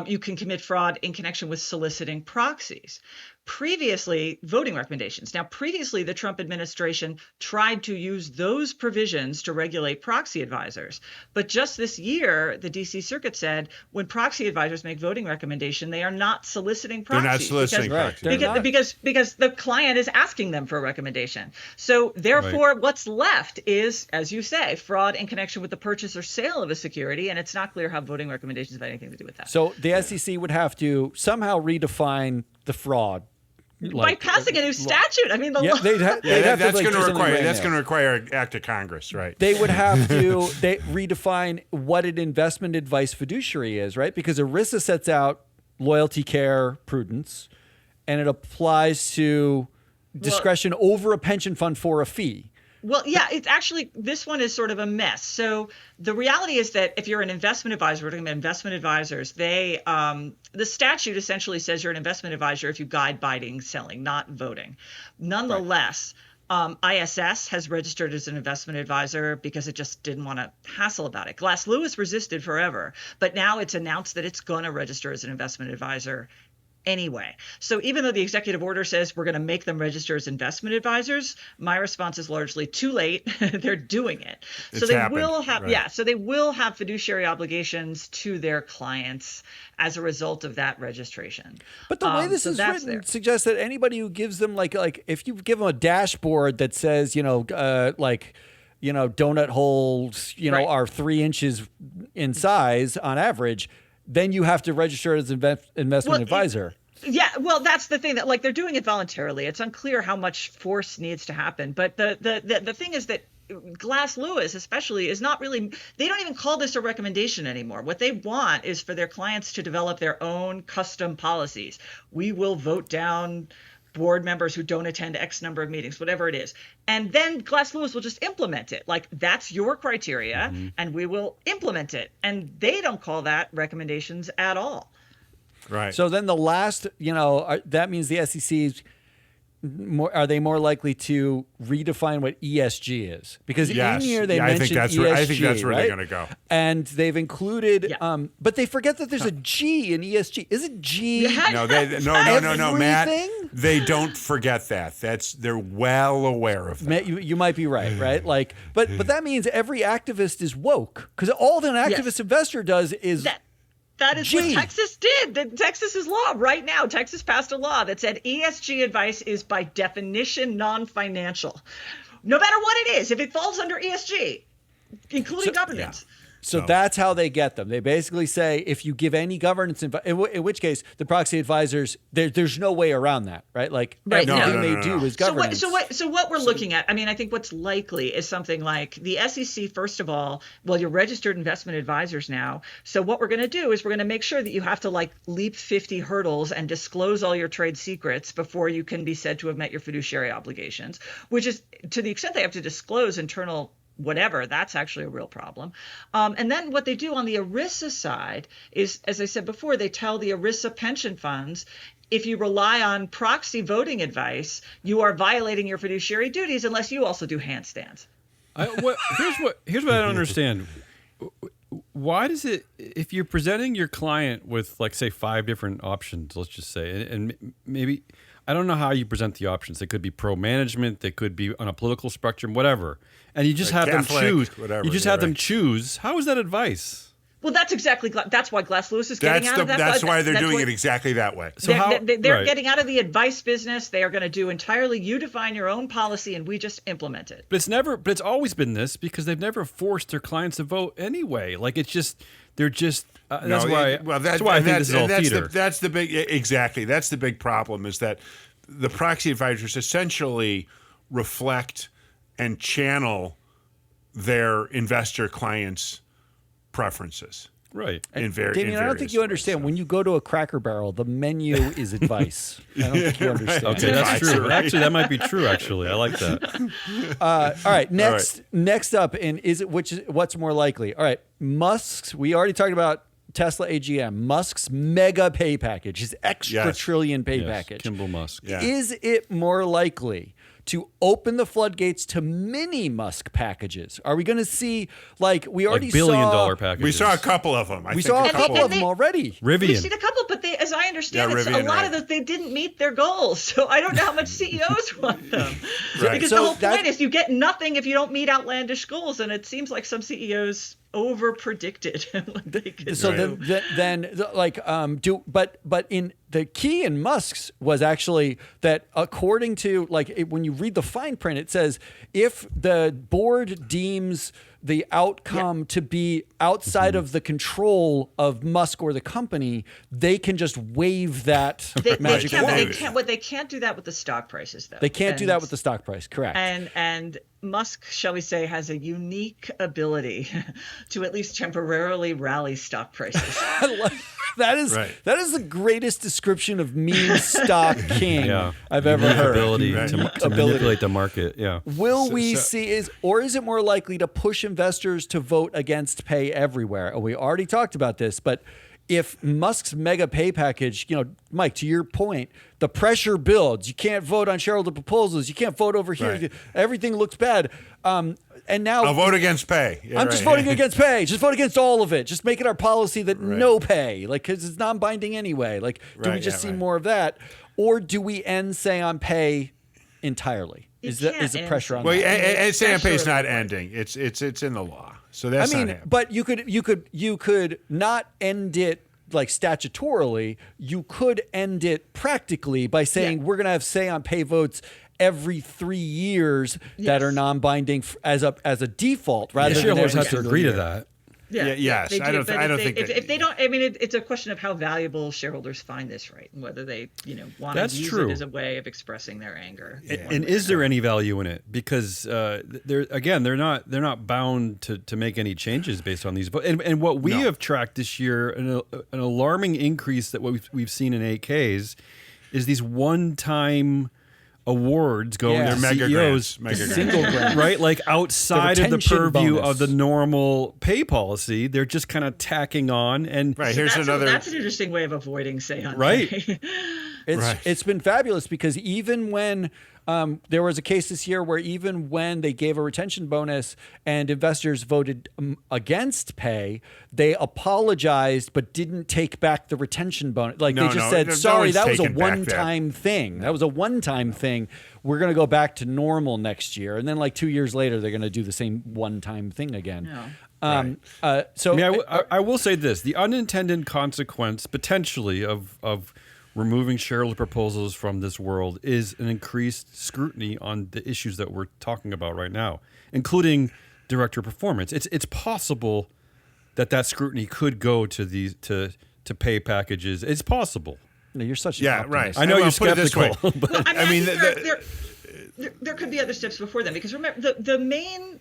You can commit fraud in connection with soliciting proxies. Previously, voting recommendations. Now, previously, the Trump administration tried to use those provisions to regulate proxy advisors. But just this year, the D.C. Circuit said when proxy advisors make voting recommendation, they are not soliciting proxies. They're not soliciting proxies. Because the client is asking them for a recommendation. So therefore, what's left is, as you say, fraud in connection with the purchase or sale of a security, and it's not clear how voting recommendations have anything to do with that. So the SEC would have to somehow redefine the fraud. By passing a new statute. I mean, that's going to require an act of Congress, right? They would have to redefine what an investment advice fiduciary is, right? Because ERISA sets out loyalty, care, prudence, and it applies to discretion over a pension fund for a fee. Well, yeah, it's actually, this one is sort of a mess. So the reality is that if you're an investment advisor, we're talking about investment advisors, the statute essentially says you're an investment advisor if you guide buying, selling, not voting. Nonetheless, ISS has registered as an investment advisor because it just didn't want to hassle about it. Glass Lewis resisted forever, but now it's announced that it's going to register as an investment advisor anyway. So even though the executive order says we're going to make them register as investment advisors, my response is largely too late. They're doing it. So they will have, so they will have fiduciary obligations to their clients as a result of that registration. But the way this is written suggests that anybody who gives them like if you give them a dashboard that says, donut holes, are 3 inches in size on average, then you have to register as an investment advisor. That's the thing, that they're doing it voluntarily. It's unclear how much force needs to happen. But the thing is that Glass Lewis especially is not really, they don't even call this a recommendation anymore. What they want is for their clients to develop their own custom policies. We will vote down board members who don't attend X number of meetings, whatever it is. And then Glass Lewis will just implement it. Like, that's your criteria, and we will implement it. And they don't call that recommendations at all. Right. So then the last, that means the SEC are they more likely to redefine what ESG is? Because in here they mentioned ESG, I think that's where right? they're going to go. And they've included, but they forget that there's a G in ESG. Is it G? No, Matt. They don't forget that. They're well aware of that. You might be right? Like, but that means every activist is woke, because all that an activist investor does is. That is what Texas did. Texas's law right now. Texas passed a law that said ESG advice is by definition non-financial, no matter what it is. If it falls under ESG, including governance. So that's how they get them. They basically say if you give any governance, in which case the proxy advisors, there's no way around that, right? Like everything they do is governance. So what we're looking at, I mean, I think what's likely is something like the SEC, first of all, well, you're registered investment advisors now. So what we're going to do is we're going to make sure that you have to like leap 50 hurdles and disclose all your trade secrets before you can be said to have met your fiduciary obligations, which is, to the extent they have to disclose internal whatever, that's actually a real problem. And then what they do on the ERISA side is, as I said before, they tell the ERISA pension funds, if you rely on proxy voting advice, you are violating your fiduciary duties unless you also do handstands. Here's what I don't understand. Why does it, if you're presenting your client with, like, say, 5 different options, let's just say, and maybe, I don't know how you present the options. They could be pro-management. They could be on a political spectrum, whatever. And you just have Catholic, them choose. Whatever, you just have them choose. How is that advice? Well, that's why Glass Lewis is getting out of that. That's why they're doing it exactly that way. So they're getting out of the advice business. They are going to do entirely, you define your own policy and we just implement it. But it's always been this, because they've never forced their clients to vote anyway. Like, it's just, they're just, that's why I think this is all theater. That's the big problem, is that the proxy advisors essentially reflect and channel their investor clients' preferences. Right. Damion, I don't think you understand. When you go to a Cracker Barrel, the menu is advice. I don't think you understand. Okay, that's true. Actually, that might be true, actually. I like that. All right. Next up, and what's more likely? All right. Musk's, we already talked about Tesla AGM. Musk's mega pay package, his extra trillion pay package. Kimball Musk. Yeah. Is it more likely to open the floodgates to mini Musk packages? Are we going to see, like, we already $1 billion packages? We saw a couple of them. We saw a couple of them already. Rivian. We've seen a couple, but as I understand it, Rivian, a lot of those, they didn't meet their goals. So I don't know how much CEOs want them. Because the whole point is you get nothing if you don't meet outlandish goals. And it seems like some CEOs over predicted what they could do. But in the key in Musk's was actually that, according to, like, when you read the fine print, it says if the board deems the outcome to be outside of the control of Musk or the company, they can just waive that magic wand. They can't do that with the stock prices, though. They can't do that with the stock price, correct. And Musk, shall we say, has a unique ability to at least temporarily rally stock prices. That is the greast description of meme stock king I've ever heard. Ability to manipulate the market. Yeah. Will we see is it more likely to push investors to vote against pay everywhere? We already talked about this, but if Musk's mega pay package, Mike, to your point, the pressure builds. You can't vote on shareholder proposals. You can't vote over here. Right. Everything looks bad. And now I'll vote against pay. Yeah, I'm just voting against pay. Just vote against all of it. Just make it our policy that no pay, because it's non-binding anyway. Like, do we just see more of that, or do we end say on pay entirely? Is the pressure on? Well, and say on pay is not ending. It's in the law. So that's not happening. But you could not end it like statutorily. You could end it practically by saying we're going to have say on pay votes every 3 years that are non-binding as a default, rather than shareholders have to agree to that. Yes, they do, I don't but think if they don't. I mean, it's a question of how valuable shareholders find this right, and whether they want to use it as a way of expressing their anger. And is there any value in it? Because they're not bound to make any changes based on these. And what we have tracked this year, an alarming increase that we've seen in 8Ks, is these one-time awards going to CEOs, single grant, right? Like outside of the purview of the normal pay policy, they're just kind of tacking on. And that's an interesting way of avoiding say on right. It's been fabulous because even when there was a case this year where even when they gave a retention bonus and investors voted against pay, they apologized but didn't take back the retention bonus. Like they just said, sorry, that was a one-time thing. That was a one-time thing. We're going to go back to normal next year. And then like 2 years later, they're going to do the same one-time thing again. No. I will say this, the unintended consequence potentially of removing shareholder proposals from this world is an increased scrutiny on the issues that we're talking about right now, including director performance. It's possible that scrutiny could go to these to pay packages. It's possible. No, you're such an optimist. Right. I know you're skeptical. But well, I mean there could be other steps before then, because remember the main.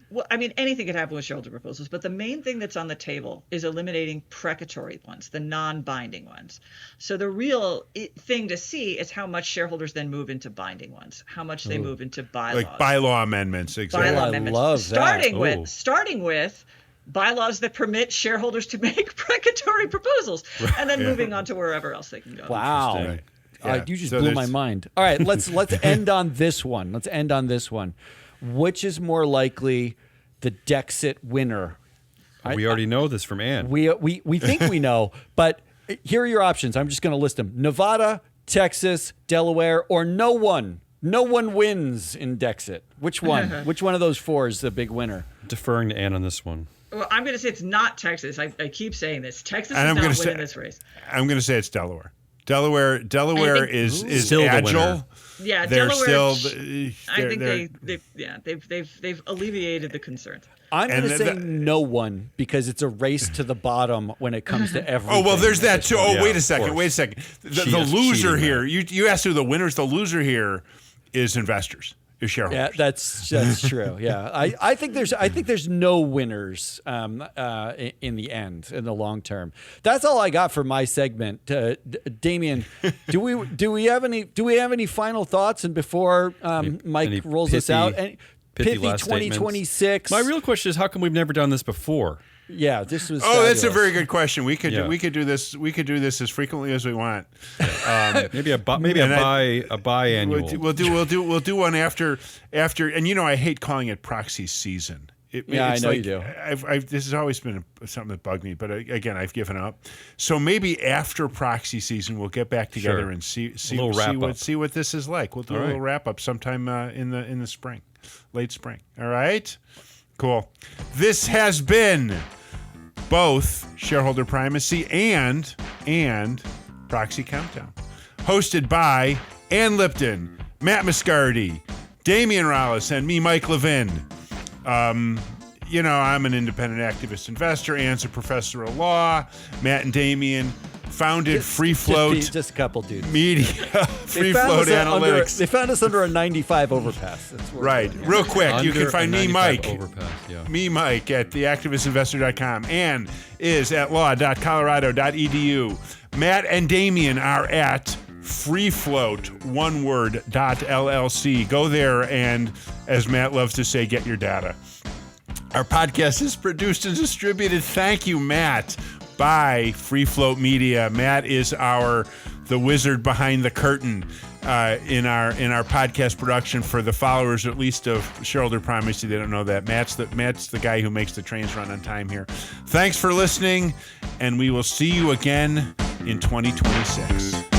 Well, I mean, anything could happen with shareholder proposals, but the main thing that's on the table is eliminating precatory ones, the non-binding ones. So the real thing to see is how much shareholders then move into binding ones, how much they move into bylaws. Like bylaw amendments, exactly. Bylaw amendments. I love that. Starting with bylaws that permit shareholders to make precatory proposals, and then moving on to wherever else they can go. Wow. You just blew my mind. All right, let's end on this one. Which is more likely the Dexit winner? We already know this from Ann. We think we know, but here are your options. I'm just going to list them: Nevada, Texas, Delaware, or no one. No one wins in Dexit. Which one? Which one of those four is the big winner? Deferring to Ann on this one. Well, I'm going to say it's not Texas. I keep saying this. Texas is not winning this race. I'm going to say it's Delaware. Delaware is still agile. Yeah, they're Delaware. still. They've alleviated the concerns. I'm going to say no one because it's a race to the bottom when it comes to everything. Oh well, there's that too. Oh wait a second. The loser here. You asked who the winner is. The loser here is investors. Is shareholders. Yeah, that's true. Yeah, I think there's no winners in the end, in the long term. That's all I got for my segment. Damion, do we have any final thoughts? And before Mike rolls us out, pithy 2026. My real question is, how come we've never done this before? Yeah, this was. That's a very good question. We could do this. We could do this as frequently as we want. Maybe a biannual. We'll do one after. And I hate calling it proxy season. I know you do. This has always been something that bugged me, but again, I've given up. So maybe after proxy season, we'll get back together and see what this is like. We'll do a little wrap up sometime in the spring, late spring. All right, cool. This has been both Shareholder Primacy and Proxy Countdown, hosted by Ann Lipton, Matt Moscardi, Damion Rollis, and me, Mike Levin. I'm an independent activist investor. Ann's a professor of law. Matt and Damion founded Free Float. Just a couple dudes. Media. Free Float Analytics. They found us under a 95 overpass. That's right. Real quick, you can find me, Mike. Overpass, yeah. Me, Mike, at theactivistinvestor.com. Ann is at law.colorado.edu. Matt and Damion are at freefloat, one word, .llc. Go there and, as Matt loves to say, get your data. Our podcast is produced and distributed, thank you, Matt, by Free Float Media. Matt is the wizard behind the curtain in our podcast production. For the followers, at least, of Shareholder Primacy, they don't know that. Matt's the guy who makes the trains run on time here. Thanks for listening, and we will see you again in 2026.